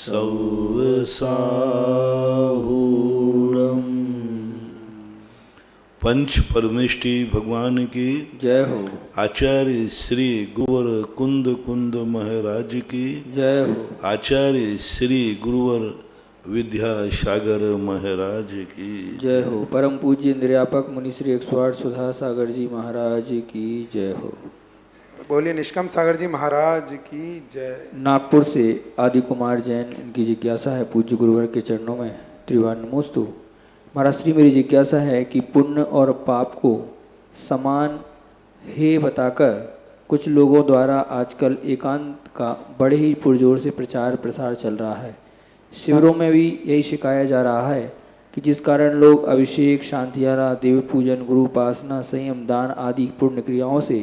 सौसाहूणम्। पंच परमेष्टि भगवान की जय हो। आचार्य श्री गुरुवर कुंद कुंद महाराज की जय हो। आचार्य श्री गुरुवर विद्यासागर महाराज की जय हो। परम पूज्य इंद्रियापक मुनि श्री 108 सुधा सागर जी महाराज की जय हो। बोलिए निष्कम सागर जी महाराज की जय। नागपुर से आदि कुमार जैन, इनकी जिज्ञासा है पूज्य गुरुवर के चरणों में त्रिवान नमोस्तु। महाराज श्री, मेरी जिज्ञासा है कि पुण्य और पाप को समान है बताकर कुछ लोगों द्वारा आजकल एकांत का बड़े ही पुरजोर से प्रचार प्रसार चल रहा है। शिविरों में भी यही सिखाया जा रहा है कि जिस कारण लोग अभिषेक, शांतियारा, देव पूजन, गुरु उपासना, संयम, दान आदि पुण्य क्रियाओं से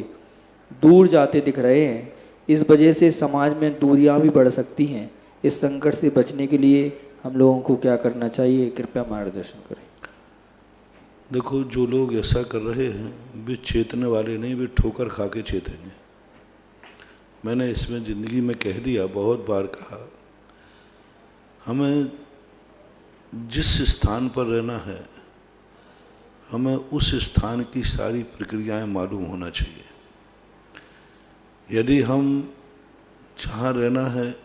दूर जाते दिख रहे हैं। इस वजह से समाज में दूरियां भी बढ़ सकती हैं। इस संकट से बचने के लिए हम लोगों को क्या करना चाहिए, कृपया मार्गदर्शन करें। देखो, जो लोग ऐसा कर रहे हैं वे चेतने वाले नहीं, वे ठोकर खा के चेतेंगे। मैंने इसमें ज़िंदगी में कह दिया, बहुत बार कहा, हमें जिस स्थान पर रहना है हमें उस स्थान की सारी प्रक्रियाएं मालूम होना चाहिए। यदि हम जहाँ रहना है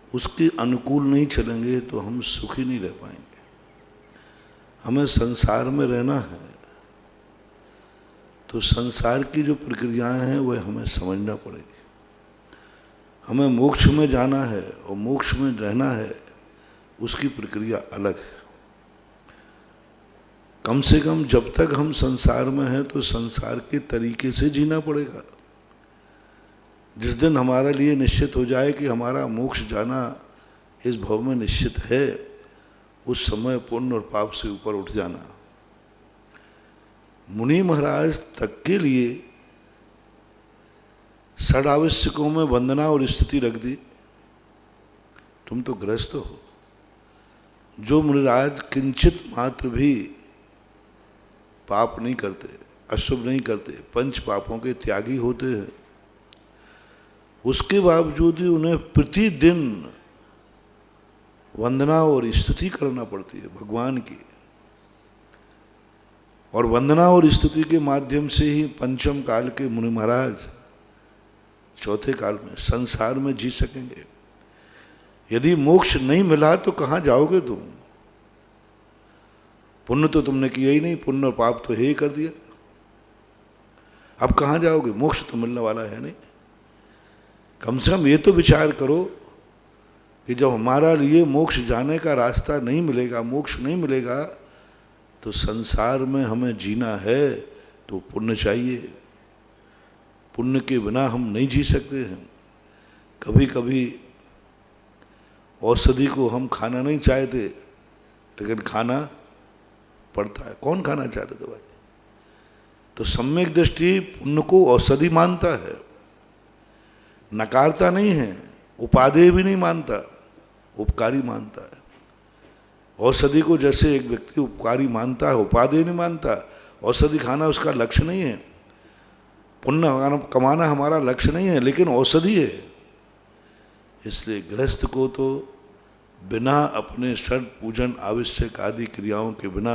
उसके अनुकूल नहीं चलेंगे तो हम सुखी नहीं रह पाएंगे। हमें संसार में रहना है तो संसार की जो प्रक्रियाएं हैं वह हमें समझना पड़ेगी। हमें मोक्ष में जाना है और मोक्ष में रहना है, उसकी प्रक्रिया अलग है। कम से कम जब तक हम संसार में हैं तो संसार के तरीके से जीना पड़ेगा। जिस दिन हमारे लिए निश्चित हो जाए कि हमारा मोक्ष जाना इस भव में निश्चित है, उस समय पुण्य और पाप से ऊपर उठ जाना। मुनि महाराज तक के लिए षडावश्यकों में वंदना और स्तुति रख दी। तुम तो गृहस्थ हो। जो मुनिराज किंचित मात्र भी पाप नहीं करते, अशुभ नहीं करते, पंच पापों के त्यागी होते हैं, उसके बावजूद ही उन्हें प्रतिदिन वंदना और स्तुति करना पड़ती है भगवान की। और वंदना और स्तुति के माध्यम से ही पंचम काल के मुनि महाराज चौथे काल में संसार में जी सकेंगे। यदि मोक्ष नहीं मिला तो कहाँ जाओगे तुम? पुण्य तो तुमने किया ही नहीं, पुण्य और पाप तो हे कर दिया, अब कहाँ जाओगे? मोक्ष तो मिलने वाला है नहीं। कम से कम ये तो विचार करो कि जब हमारा लिए मोक्ष जाने का रास्ता नहीं मिलेगा, मोक्ष नहीं मिलेगा, तो संसार में हमें जीना है तो पुण्य चाहिए। पुण्य के बिना हम नहीं जी सकते हैं। कभी कभी औषधि को हम खाना नहीं चाहते लेकिन खाना पड़ता है। कौन खाना चाहते दवाई? तो सम्यक दृष्टि पुण्य को औषधि मानता है, नकारता नहीं है, उपादेय भी नहीं मानता, उपकारी मानता है। औषधि को जैसे एक व्यक्ति उपकारी मानता है, उपादेय नहीं मानता। औषधि खाना उसका लक्ष्य नहीं है, पुण्य कमाना हमारा लक्ष्य नहीं है, लेकिन औषधि है। इसलिए गृहस्थ को तो बिना अपने षड पूजन आवश्यक आदि क्रियाओं के बिना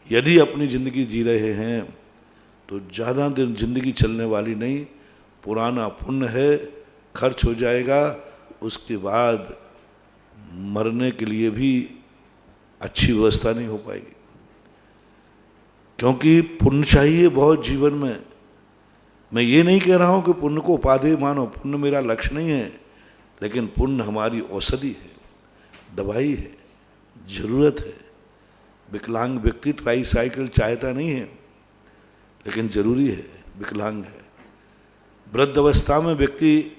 यदि अपनी जिंदगी जी रहे हैं तो ज़्यादा दिन जिंदगी चलने वाली नहीं। पुराना पुण्य है, खर्च हो जाएगा, उसके बाद मरने के लिए भी अच्छी व्यवस्था नहीं हो पाएगी। क्योंकि पुण्य चाहिए बहुत जीवन में। मैं ये नहीं कह रहा हूँ कि पुण्य को उपादेय मानो, पुण्य मेरा लक्ष्य नहीं है, लेकिन पुण्य हमारी औषधि है, दवाई है, जरूरत है। विकलांग व्यक्ति ट्राईसाइकिल चाहता नहीं है लेकिन जरूरी है, विकलांग है। वृद्ध अवस्था में व्यक्ति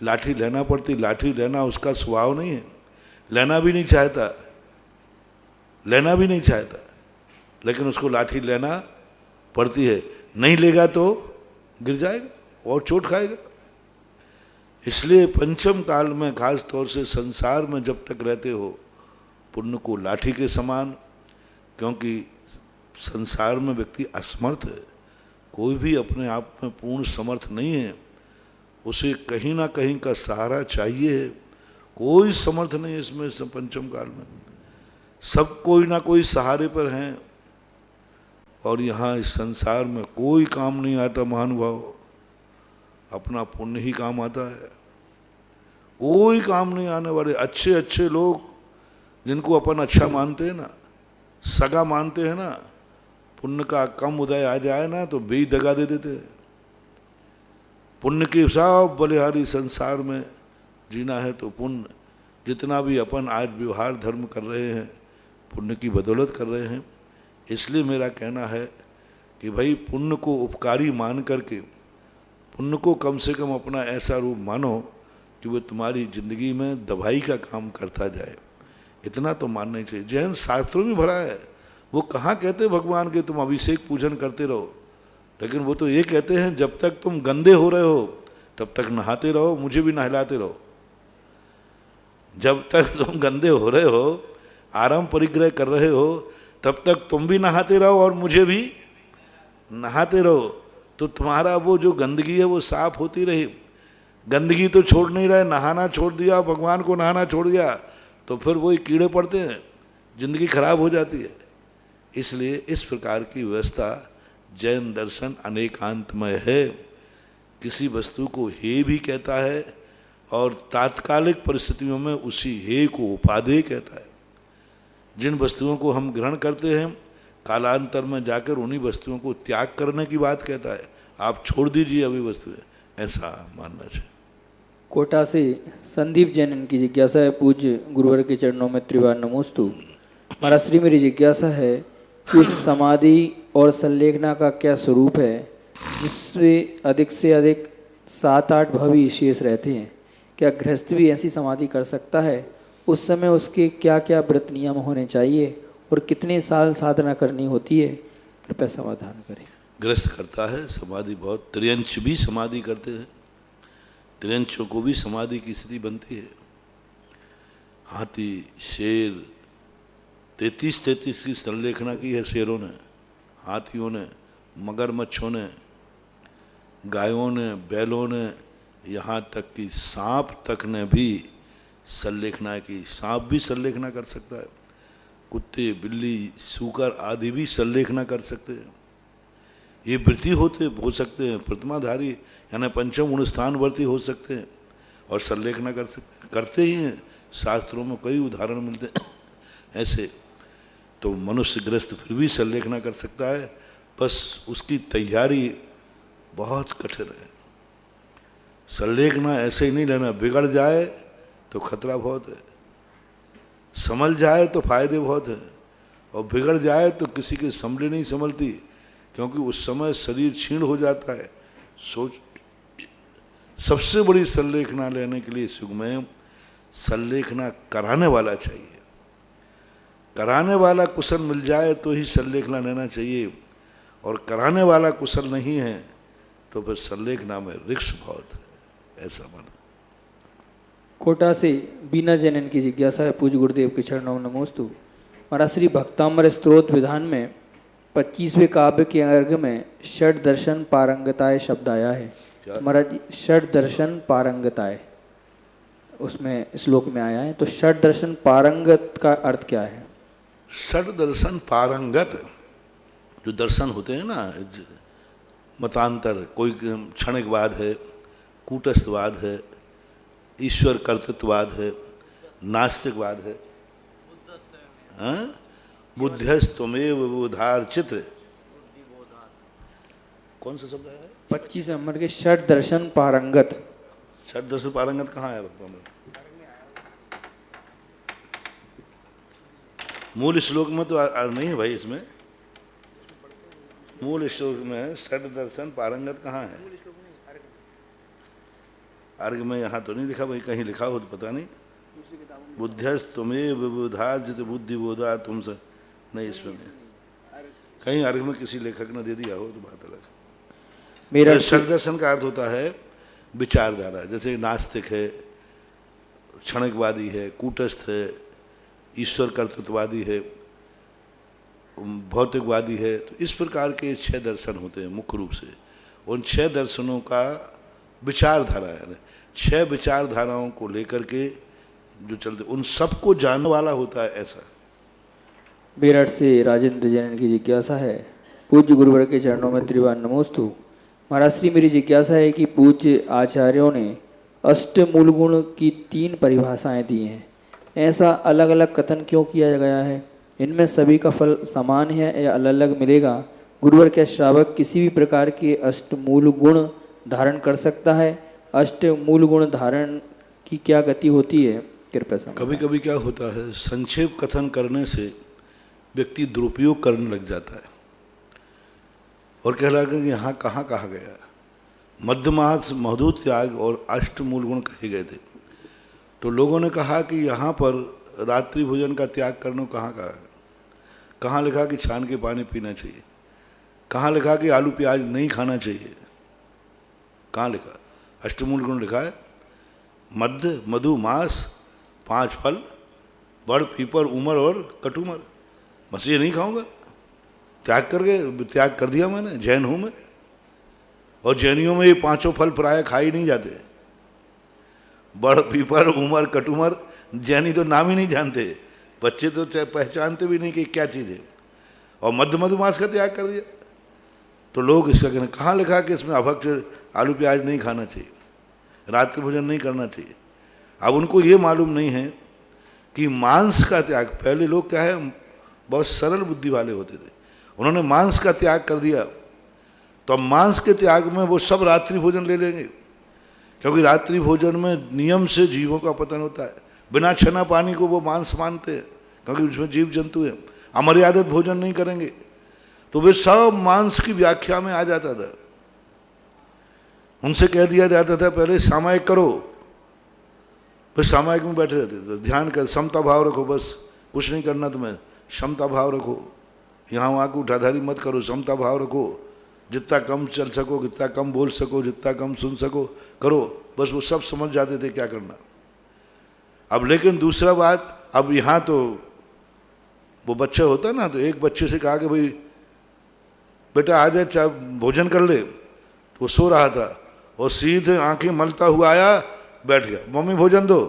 लाठी लेना पड़ती, लाठी लेना उसका स्वभाव नहीं है, लेना भी नहीं चाहता, लेना भी नहीं चाहता, लेकिन उसको लाठी लेना पड़ती है। नहीं लेगा तो गिर जाएगा और चोट खाएगा। इसलिए पंचम काल में खास तौर से संसार में जब तक रहते हो, पुण्य को लाठी के समान, क्योंकि संसार में व्यक्ति असमर्थ है, कोई भी अपने आप में पूर्ण समर्थ नहीं है, उसे कहीं ना कहीं का सहारा चाहिए। कोई समर्थ नहीं है इसमें, सब पंचम काल में सब कोई ना कोई सहारे पर हैं। और यहाँ इस संसार में कोई काम नहीं आता महानुभाव, अपना पुण्य ही काम आता है। कोई काम नहीं आने वाले। अच्छे अच्छे लोग जिनको अपन अच्छा मानते हैं ना, सगा मानते हैं ना, पुण्य का कम उदय आ जाए ना तो बेई दगा दे देते हैं। पुण्य के सब बलिहारी संसार में जीना है तो पुण्य, जितना भी अपन आज व्यवहार धर्म कर रहे हैं पुण्य की बदौलत कर रहे हैं। इसलिए मेरा कहना है कि भाई पुण्य को उपकारी मान करके, पुण्य को कम से कम अपना ऐसा रूप मानो कि वो तुम्हारी जिंदगी में दवाई का काम करता जाए, इतना तो मानना ही चाहिए। जैन शास्त्रों में भरा है, वो कहाँ कहते भगवान के तुम अभिषेक पूजन करते रहो, लेकिन वो तो ये कहते हैं जब तक तुम गंदे हो रहे हो तब तक नहाते रहो, मुझे भी नहलाते रहो। जब तक तुम गंदे हो रहे हो, आराम परिग्रह कर रहे हो, तब तक तुम भी नहाते रहो और मुझे भी नहाते रहो, तो तुम्हारा वो जो गंदगी है वो साफ होती रही। गंदगी तो छोड़ नहीं रहे, नहाना छोड़ दिया, भगवान को नहाना छोड़ दिया तो फिर वही कीड़े पड़ते हैं, जिंदगी खराब हो जाती है। इसलिए इस प्रकार की व्यवस्था जैन दर्शन अनेकांतमय है। किसी वस्तु को हे भी कहता है और तात्कालिक परिस्थितियों में उसी हे को उपादेय कहता है। जिन वस्तुओं को हम ग्रहण करते हैं कालांतर में जाकर उन्हीं वस्तुओं को त्याग करने की बात कहता है। आप छोड़ दीजिए अभी वस्तुएं, ऐसा मानना चाहिए। कोटा से संदीप जैन, इनकी जिज्ञासा है, पूज्य गुरुवर के चरणों में त्रिवार नमोस्तु। महाराज श्री, मेरी जिज्ञासा है कि समाधि और संलेखना का क्या स्वरूप है, जिससे अधिक 7-8 भवी शेष रहते हैं। क्या गृहस्थ भी ऐसी समाधि कर सकता है? उस समय उसके क्या क्या व्रत नियम होने चाहिए और कितने साल साधना करनी होती है? कृपया समाधान करें। गृहस्थ करता है समाधि, बहुत त्रियंश भी समाधि करते हैं, त्रियंशों को भी समाधि की स्थिति बनती है। हाथी, शेर, 33 की संलेखना की है शेरों ने, हाथियों ने, मगरमच्छों ने, गायों ने, बैलों ने, यहाँ तक कि सांप तक ने भी संलेखना की। सांप भी संलेखना कर सकता है, कुत्ते, बिल्ली, सूकर आदि भी संलेखना कर सकते हैं। ये वृत्ति हो सकते हैं, प्रतिमाधारी यानी पंचम गुण स्थानवर्ती हो सकते हैं और संलेखना कर सकते हैं, करते ही हैं। शास्त्रों में कई उदाहरण मिलते हैं ऐसे। तो मनुष्य ग्रस्त फिर भी संलेखना कर सकता है, बस उसकी तैयारी बहुत कठिन है। संलेखना ऐसे ही नहीं लेना, बिगड़ जाए तो खतरा बहुत है, संभल जाए तो फायदे बहुत हैं, और बिगड़ जाए तो किसी की संभली नहीं संभलती, क्योंकि उस समय शरीर क्षीण हो जाता है। सोच, सबसे बड़ी संलेखना लेने के लिए सुगमय संलेखना कराने वाला चाहिए। कराने वाला कुशल मिल जाए तो ही संलेखना लेना चाहिए, और कराने वाला कुशल नहीं है तो फिर संलेखना में रिस्क बहुत है, ऐसा माना। कोटा से बीना जैन की जिज्ञासा है, पूज्य गुरुदेव के चरणों में नमोस्तु। महाराज श्री, भक्तामर स्तोत्र विधान में 25वें काव्य के अर्घ में षड दर्शन पारंगताय शब्द आया है। महाराज, षड दर्शन पारंगताय उसमें श्लोक में आया है, तो षड दर्शन पारंगत का अर्थ क्या है? षड दर्शन पारंगत जो दर्शन होते हैं ना, मतांतर, कोई क्षणिकवाद है, कूटस्थवाद है, ईश्वर कर्तृत्ववाद है, नास्तिकवाद है, बुद्ध्यस्तमेव बोधार्चित, कौन सा शब्द है? 25 नंबर के षड दर्शन पारंगत। षड दर्शन पारंगत कहाँ है भक्तों में? मूल श्लोक में तो नहीं है भाई, इसमें मूल श्लोक में षड दर्शन पारंगत कहाँ है? अर्घ में यहाँ तो नहीं लिखा भाई, कहीं लिखा हो तो पता नहीं। बुद्ध्यस्त तुम्हें विबुधार्जित बुद्धि बोधा तुमसे, नहीं इसमें नहीं, कहीं अर्घ में किसी लेखक ने दे दिया हो तो बात अलग। मेरा षड दर्शन का अर्थ होता है विचारधारा, जैसे नास्तिक है, क्षणिकवादी है, कूटस्थ है, ईश्वर कर्तृत्ववादी है, भौतिकवादी है। तो इस प्रकार के 6 दर्शन होते हैं मुख्य रूप से। उन 6 दर्शनों का विचारधारा है, 6 विचारधाराओं को लेकर के जो चलते उन सबको जानने वाला होता है ऐसा। मेरठ से राजेंद्र जैन की जिज्ञासा है, पूज्य गुरुवर के चरणों में त्रिवार नमोस्तु। महाराज श्री, मेरी जिज्ञासा है कि पूज्य आचार्यों ने अष्टमूल गुण की 3 परिभाषाएं दी हैं, ऐसा अलग अलग कथन क्यों किया गया है? इनमें सभी का फल समान है या अलग अलग मिलेगा? गुरुवर के श्रावक किसी भी प्रकार के अष्टमूल गुण धारण कर सकता है? अष्टमूल गुण धारण की क्या गति होती है? कृपया समझाएं। कभी कभी क्या होता है, संक्षेप कथन करने से व्यक्ति दुरुपयोग करने लग जाता है और कह लगा कि यहाँ कहाँ कहा गया। मध्यमास मधु त्याग और अष्टमूल गुण कहे गए थे, तो लोगों ने कहा कि यहाँ पर रात्रि भोजन का त्याग करने को कहाँ कहा है? कहाँ लिखा कि छान के पानी पीना चाहिए? कहाँ लिखा कि आलू प्याज नहीं खाना चाहिए? कहाँ लिखा? अष्टमूल गुण लिखा है, मध्य मधु मास 5 फल बड़ पीपर उमर और कटुमर। बस ये नहीं खाऊंगा, त्याग कर दिया मैंने। जैन हूँ मैं, और जैनियों में ये 5 फल प्राय खाए नहीं जाते। बड़ पीपर उमर कटुमर जैनी तो नाम ही नहीं जानते, बच्चे तो पहचानते भी नहीं कि क्या चीज़ है। और मध्य मधुमास का त्याग कर दिया, तो लोग इसका कहना कहाँ लिखा कि इसमें अभक्ष आलू प्याज नहीं खाना चाहिए, रात्रि भोजन नहीं करना चाहिए। अब उनको ये मालूम नहीं है कि मांस का त्याग, पहले लोग क्या है बहुत सरल बुद्धि वाले होते थे, उन्होंने मांस का त्याग कर दिया, तो अब मांस के त्याग में वो सब रात्रि भोजन ले लेंगे, क्योंकि रात्रि भोजन में नियम से जीवों का पतन होता है। बिना छना पानी को वो मांस मानते हैं, क्योंकि उसमें जीव जंतु है। अमर्यादित भोजन नहीं करेंगे, तो वे सब मांस की व्याख्या में आ जाता था। उनसे कह दिया जाता था पहले सामायिक करो, फिर सामायिक में बैठे रहते थे। ध्यान कर, समता भाव रखो, बस कुछ नहीं करना तुम्हें, समता भाव रखो, यहाँ वहाँ को उठाधारी मत करो, समता भाव रखो, जितना कम चल सको, जितना कम बोल सको, जितना कम सुन सको करो, बस वो सब समझ जाते थे क्या करना। अब लेकिन दूसरा बात, अब यहाँ तो वो बच्चा होता ना, तो एक बच्चे से कहा कि भाई बेटा आ जाए चाहे भोजन कर ले, तो वो सो रहा था और सीधे आंखें मलता हुआ आया, बैठ गया, मम्मी भोजन दो।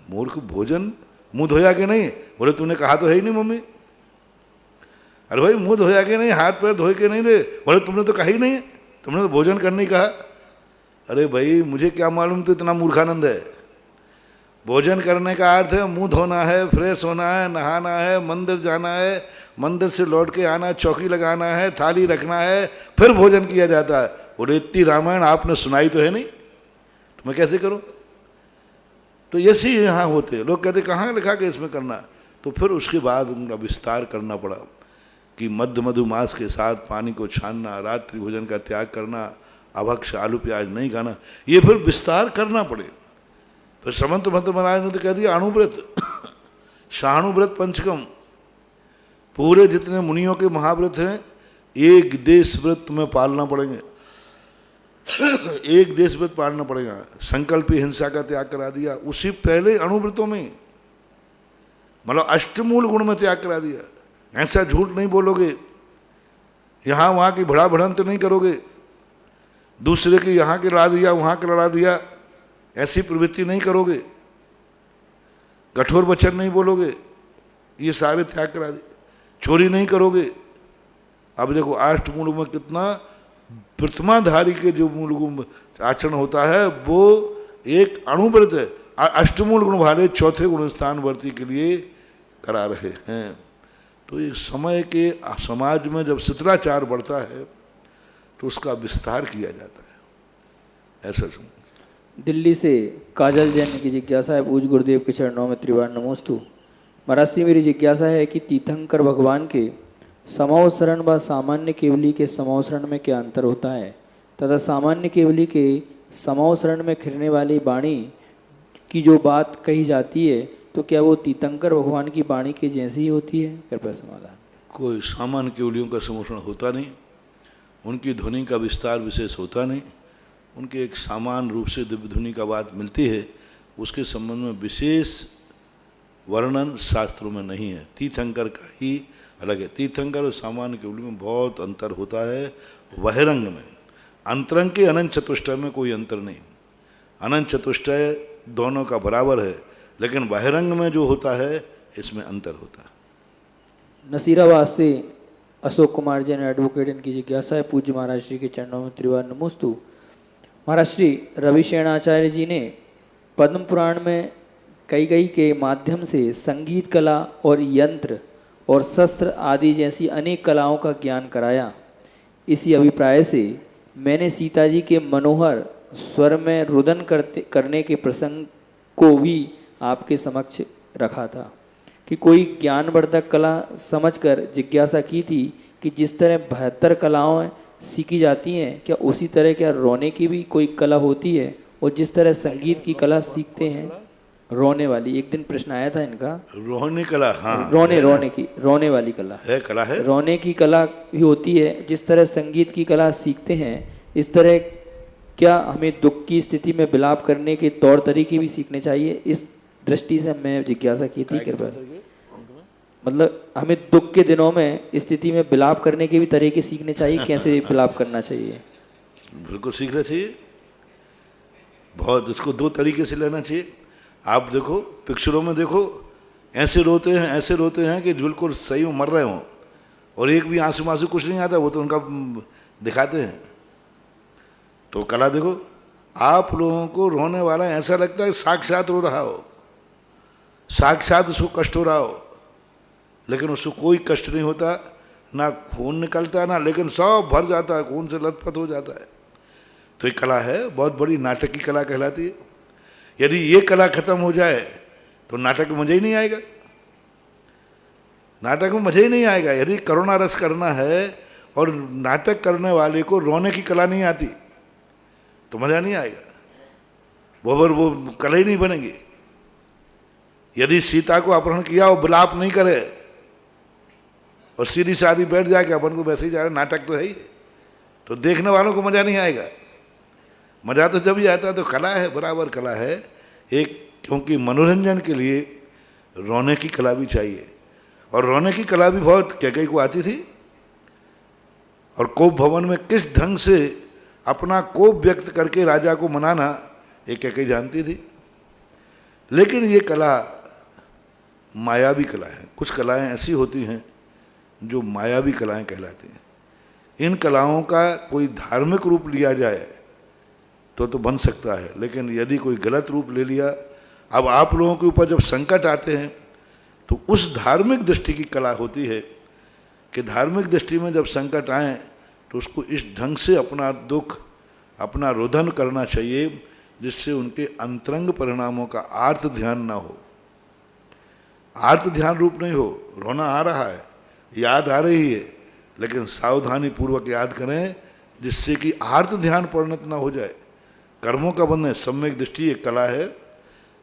मूर्ख, भोजन मुंह धोया कि नहीं? बोले तूने कहा तो है ही नहीं मम्मी। अरे भाई मुंह धोया कि नहीं, हाथ पैर धोए के नहीं दे? बोले तुमने तो कहा ही नहीं, तुमने तो भोजन करने ही कहा। अरे भाई मुझे क्या मालूम तो इतना मूर्खानंद है। भोजन करने का अर्थ है मुंह धोना है, फ्रेश होना है, नहाना है, मंदिर जाना है, मंदिर से लौट के आना है, चौकी लगाना है, थाली रखना है, फिर भोजन किया जाता है। बोले इतनी रामायण आपने सुनाई तो है नहीं, तो मैं कैसे करूं? तो ऐसे ही यहाँ होते लोग, कहते कहाँ लिखा कि इसमें करना। तो फिर उसके बाद उनका विस्तार करना पड़ा कि मध्य मधुमास के साथ पानी को छानना, रात्रि भोजन का त्याग करना, अभक्ष आलू प्याज नहीं खाना, ये फिर विस्तार करना पड़े। फिर समंत मंत्र महाराज ने तो कह दिया अणुव्रत, शाणुव्रत पंचकम, पूरे जितने मुनियों के महाव्रत हैं, एक देश व्रत तुम्हें पालना पड़ेंगे, एक देश व्रत पालना पड़ेगा। संकल्प हिंसा का त्याग करा दिया उसी पहले अणुव्रतों में, मतलब अष्टमूल गुण में त्याग करा दिया। ऐसा झूठ नहीं बोलोगे, यहाँ वहाँ की भड़ा भड़ंत नहीं करोगे, दूसरे के यहाँ के लड़ा दिया वहाँ के लड़ा दिया, ऐसी प्रवृत्ति नहीं करोगे, कठोर वचन नहीं बोलोगे, ये सारे त्याग करा दिए। चोरी नहीं करोगे। अब देखो अष्टमूल में कितना प्रथमाधारी के जो मूल आचरण होता है वो एक अणुव्रत है, अष्टमूल गुण वाले चौथे गुण स्थान वर्ती के लिए करा रहे हैं। तो एक समय के समाज में जब शिथिलाचार बढ़ता है तो उसका विस्तार किया जाता है, ऐसा समझ। दिल्ली से काजल जैन की जिज्ञासा है, पूज्य गुरुदेव के चरणों में त्रिवार नमोस्तु। महाराज श्री, मेरी जिज्ञासा है कि तीर्थंकर भगवान के समावसरण व सामान्य केवली के समावसरण में क्या अंतर होता है, तथा सामान्य केवली के समावसरण में खिरने वाली वाणी की जो बात कही जाती है, तो क्या वो तीर्थंकर भगवान की वाणी के जैसी ही होती है? कृपया समाधान। कोई सामान्य केवलियों का समावसरण होता नहीं, उनकी ध्वनि का विस्तार विशेष होता नहीं, उनके एक सामान्य रूप से दिव्य ध्वनि का बात मिलती है, उसके संबंध में विशेष वर्णन शास्त्रों में नहीं है। तीर्थंकर का ही अलग है। तीर्थंकर और सामान्य केवली में बहुत अंतर होता है। बहिरंग में, अंतरंग के अनंत चतुष्टय में कोई अंतर नहीं। अनंत चतुष्टय दोनों का बराबर है, लेकिन बहिरंग में जो होता है इसमें अंतर होता है। नसीराबाद से अशोक कुमार जैन एडवोकेट, इनकी जिज्ञासा है पूज्य महाराज श्री के चरणों में त्रिवार नमोस्तु। महाराज श्री रविशेण आचार्य जी ने पद्म पुराण में कई के माध्यम से संगीत कला और यंत्र और शस्त्र आदि जैसी अनेक कलाओं का ज्ञान कराया। इसी अभिप्राय से मैंने सीता जी के मनोहर स्वर में रुदन करने के प्रसंग को भी आपके समक्ष रखा था कि कोई ज्ञानवर्धक कला समझकर जिज्ञासा की थी कि जिस तरह 72 कलाएं सीखी जाती हैं, क्या उसी तरह क्या रोने की भी कोई कला होती है? और जिस तरह संगीत की कला सीखते हैं रोने वाली, एक दिन प्रश्न आया था इनका, रोने कला, हाँ, रोने वाली कला है, रोने की कला भी होती है। जिस तरह संगीत की कला सीखते हैं, इस तरह क्या हमें दुख की स्थिति में विलाप करने के तौर तरीके भी सीखने चाहिए? इस दृष्टि से मैं जिज्ञासा की थी। कृपया मतलब हमें दुख के दिनों में स्थिति में विलाप करने के भी तरीके सीखने चाहिए, कैसे विलाप करना चाहिए? बिल्कुल सीखना चाहिए, बहुत। इसको 2 तरीके से लेना चाहिए। आप देखो पिक्चरों में देखो, ऐसे रोते हैं कि बिल्कुल सही में मर रहे हों, और एक भी आंसू मांसू कुछ नहीं आता, वो तो उनका दिखाते हैं। तो कला देखो, आप लोगों को रोने वाला ऐसा लगता है साक्षात रो रहा हो, साक्षात उसको कष्ट हो रहा हो, लेकिन उसको कोई कष्ट नहीं होता, ना खून निकलता ना, लेकिन सब भर जाता है, खून से लथपथ हो जाता है। तो ये कला है, बहुत बड़ी नाटक की कला कहलाती है। यदि ये कला खत्म हो जाए तो नाटक में मजा ही नहीं आएगा, नाटक में मजा ही नहीं आएगा। यदि करुणा रस करना है और नाटक करने वाले को रोने की कला नहीं आती तो मजा नहीं आएगा, वो कला ही नहीं बनेगी। यदि सीता को अपहरण किया और विलाप नहीं करे और सीधी सादी बैठ जाए कि अपन को वैसे ही जा रहा, नाटक तो है ही, तो देखने वालों को मजा नहीं आएगा। मजा तो जब ही आता है। तो कला है, बराबर कला है एक, क्योंकि मनोरंजन के लिए रोने की कला भी चाहिए। और रोने की कला भी बहुत कैकेयी को आती थी, और कोप भवन में किस ढंग से अपना कोप व्यक्त करके राजा को मनाना ये कैकेयी जानती थी। लेकिन ये कला मायावी कला है। कुछ कलाएं ऐसी होती हैं जो मायावी कलाएं कहलाती हैं। इन कलाओं का कोई धार्मिक रूप लिया जाए तो बन सकता है, लेकिन यदि कोई गलत रूप ले लिया, अब आप लोगों के ऊपर जब संकट आते हैं तो उस धार्मिक दृष्टि की कला होती है कि धार्मिक दृष्टि में जब संकट आए तो उसको इस ढंग से अपना दुख, अपना रोदन करना चाहिए जिससे उनके अंतरंग परिणामों का आर्त ध्यान ना हो। आर्त ध्यान रूप नहीं हो, रोना आ रहा है, याद आ रही है, लेकिन सावधानी पूर्वक याद करें जिससे कि आर्त ध्यान परिणत ना हो जाए। कर्मों का बंधन, सम्यक दृष्टि एक कला है।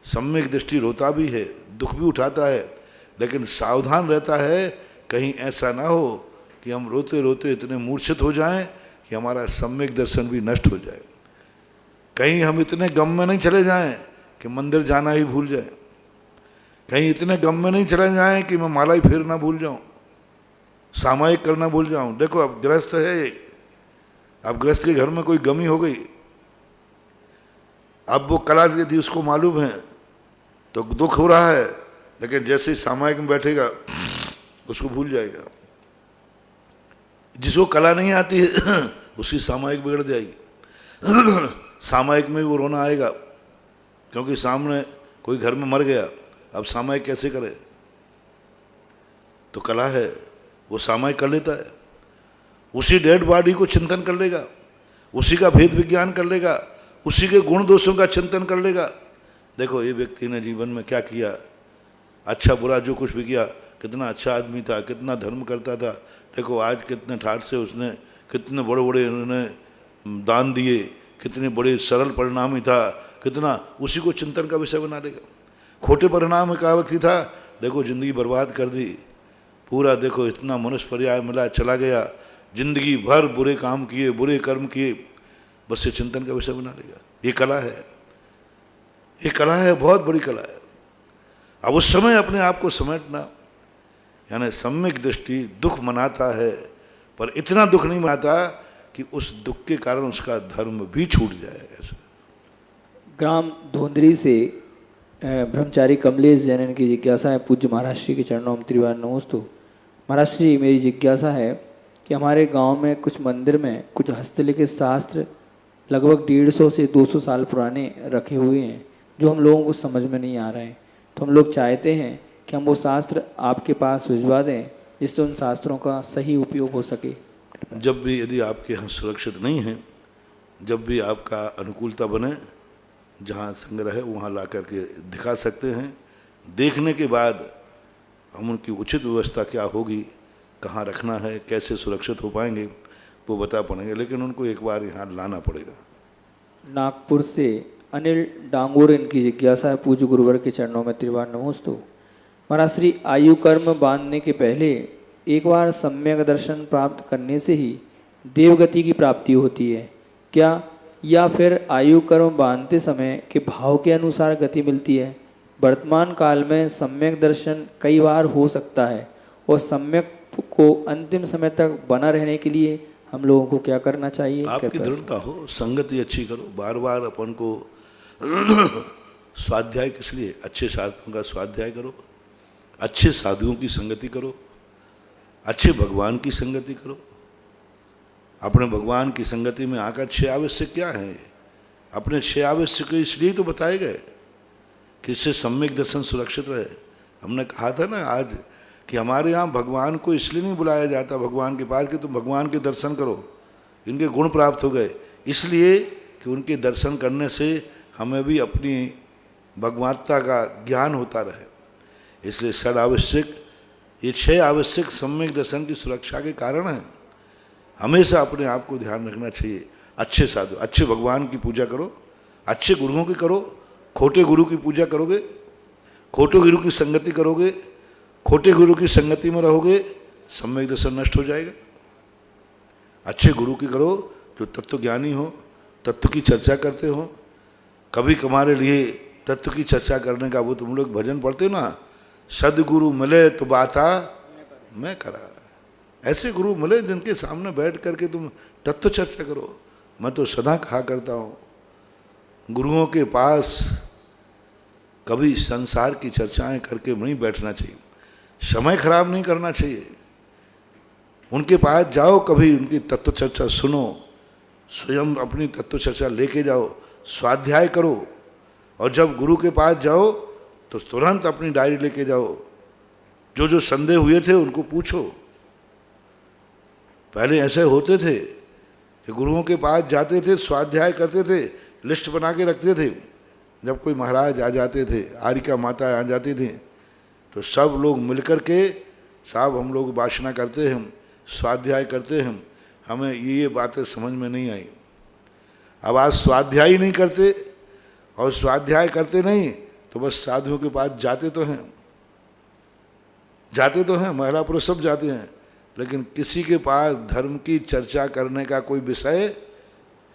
सम्यक दृष्टि रोता भी है, दुख भी उठाता है, लेकिन सावधान रहता है कहीं ऐसा ना हो कि हम रोते रोते इतने मूर्छित हो जाएं कि हमारा सम्यक दर्शन भी नष्ट हो जाए। कहीं हम इतने गम में नहीं चले जाएं कि मंदिर जाना ही भूल जाए। कहीं इतने गम में नहीं चले जाएं कि मैं माला ही फेरना भूल जाऊं, सामायिक करना भूल जाऊं। देखो अब गृहस्थ है, अब गृहस्थ के घर में कोई गमी हो गई, अब वो कला यदि उसको मालूम है तो दुख हो रहा है, लेकिन जैसे ही सामायिक में बैठेगा उसको भूल जाएगा। जिसको कला नहीं आती है उसकी सामायिक बिगड़ जाएगी। सामायिक में वो रोना आएगा, क्योंकि सामने कोई घर में मर गया, अब सामायिक कैसे करे? तो कला है, वो सामायिक कर लेता है, उसी डेड बॉडी को चिंतन कर लेगा, उसी का भेद विज्ञान कर लेगा, उसी के गुण दोषों का चिंतन कर लेगा। देखो ये व्यक्ति ने जीवन में क्या किया, अच्छा बुरा जो कुछ भी किया, कितना अच्छा आदमी था, कितना धर्म करता था, देखो आज कितने ठाठ से उसने कितने बड़े बड़े उन्होंने दान दिए, कितने बड़े सरल परिणामी था, कितना, उसी को चिंतन का विषय बना लेगा। खोटे परिणाम का व्यक्ति था, देखो जिंदगी बर्बाद कर दी पूरा, देखो इतना मनुष्य पर्याय मिला, चला गया, जिंदगी भर बुरे काम किए, बुरे कर्म किए, बस ये चिंतन का विषय बना लेगा। ये कला है, ये कला है, बहुत बड़ी कला है। अब उस समय अपने आप को समेटना, यानी सम्यक दृष्टि दुख मनाता है, पर इतना दुख नहीं मनाता कि उस दुख के कारण उसका धर्म भी छूट जाए। ऐसा ग्राम धुंधरी से ब्रह्मचारी कमलेश जैन इनकी जिज्ञासा है, पूज्य महाराज श्री के चरणों में त्रिवार नमोस्तु। महाराज श्री, मेरी जिज्ञासा है कि हमारे गांव में कुछ मंदिर में कुछ हस्तलिखित शास्त्र लगभग 150 से 200 साल पुराने रखे हुए हैं, जो हम लोगों को समझ में नहीं आ रहे हैं। तो हम लोग चाहते हैं कि हम वो शास्त्र आपके पास भिजवा दें, जिससे उन शास्त्रों का सही उपयोग हो सके। जब भी यदि आपके यहाँ सुरक्षित नहीं है, जब भी आपका अनुकूलता बने, जहाँ संग्रह है वहाँ ला करके दिखा सकते हैं। देखने के बाद हम उनकी उचित व्यवस्था क्या होगी, कहाँ रखना है, कैसे सुरक्षित हो पाएंगे, वो बता पाएंगे, लेकिन उनको एक बार यहाँ लाना पड़ेगा। नागपुर से अनिल डांगोर इनकी जिज्ञासा है, पूज्य गुरुवर के चरणों में त्रिवार नमोस्तु। महाराज श्री, आयु कर्म बांधने के पहले एक बार सम्यक दर्शन प्राप्त करने से ही देवगति की प्राप्ति होती है क्या, या फिर आयु कर्म बांधते समय के भाव के अनुसार गति मिलती है? वर्तमान काल में सम्यक दर्शन कई बार हो सकता है, और सम्यक को अंतिम समय तक बना रहने के लिए हम लोगों को क्या करना चाहिए? आपकी दृढ़ता हो, संगति अच्छी करो, बार बार अपन को स्वाध्याय किस लिए, अच्छे शास्त्रों का स्वाध्याय करो, अच्छे साधुओं की संगति करो, अच्छे भगवान की संगति करो। अपने भगवान की संगति में आकर 6 आवश्यक क्या है? अपने 6 आवश्यक इसलिए तो बताए गए कि इससे सम्यक दर्शन सुरक्षित रहे। हमने कहा था ना आज कि हमारे यहाँ भगवान को इसलिए नहीं बुलाया जाता भगवान के पास कि तुम भगवान के दर्शन करो, इनके गुण प्राप्त हो गए, इसलिए कि उनके दर्शन करने से हमें भी अपनी भगवत्ता का ज्ञान होता रहे। इसलिए 6 आवश्यक, ये 6 आवश्यक सम्यक दर्शन की सुरक्षा के कारण हैं। हमेशा अपने आप को ध्यान रखना चाहिए। अच्छे साधु, अच्छे भगवान की पूजा करो, अच्छे गुरुओं की करो। खोटे गुरु की पूजा करोगे, खोटे गुरु की संगति करोगे, खोटे गुरु की संगति में रहोगे, सम्यक दर्शन नष्ट हो जाएगा। अच्छे गुरु की करो जो तत्व ज्ञानी हो, तत्व की चर्चा करते हो। कभी हमारे लिए तत्व की चर्चा करने का, वो तुम लोग भजन पढ़ते हो ना, सदगुरु मिले तो बाता मैं करा। ऐसे गुरु मिले जिनके सामने बैठ करके तुम तत्व चर्चा करो। मैं तो सदा कहा करता हूँ, गुरुओं के पास कभी संसार की चर्चाएं करके नहीं बैठना चाहिए, समय खराब नहीं करना चाहिए। उनके पास जाओ, कभी उनकी तत्व चर्चा सुनो, स्वयं अपनी तत्व चर्चा लेके जाओ, स्वाध्याय करो। और जब गुरु के पास जाओ तो तुरंत अपनी डायरी लेके जाओ, जो जो संदेह हुए थे उनको पूछो। पहले ऐसे होते थे कि गुरुओं के पास जाते थे, स्वाध्याय करते थे, लिस्ट बना के रखते थे। जब कोई महाराज आ जाते थे, आरिका माता आ जाती थी, तो सब लोग मिलकर के, साहब हम लोग वासना करते हैं, स्वाध्याय करते हैं, हमें ये बातें समझ में नहीं आई। अब आज स्वाध्याय ही नहीं करते, और स्वाध्याय करते नहीं तो बस साधुओं के पास जाते तो हैं, महिला पुरुष सब जाते हैं, लेकिन किसी के पास धर्म की चर्चा करने का कोई विषय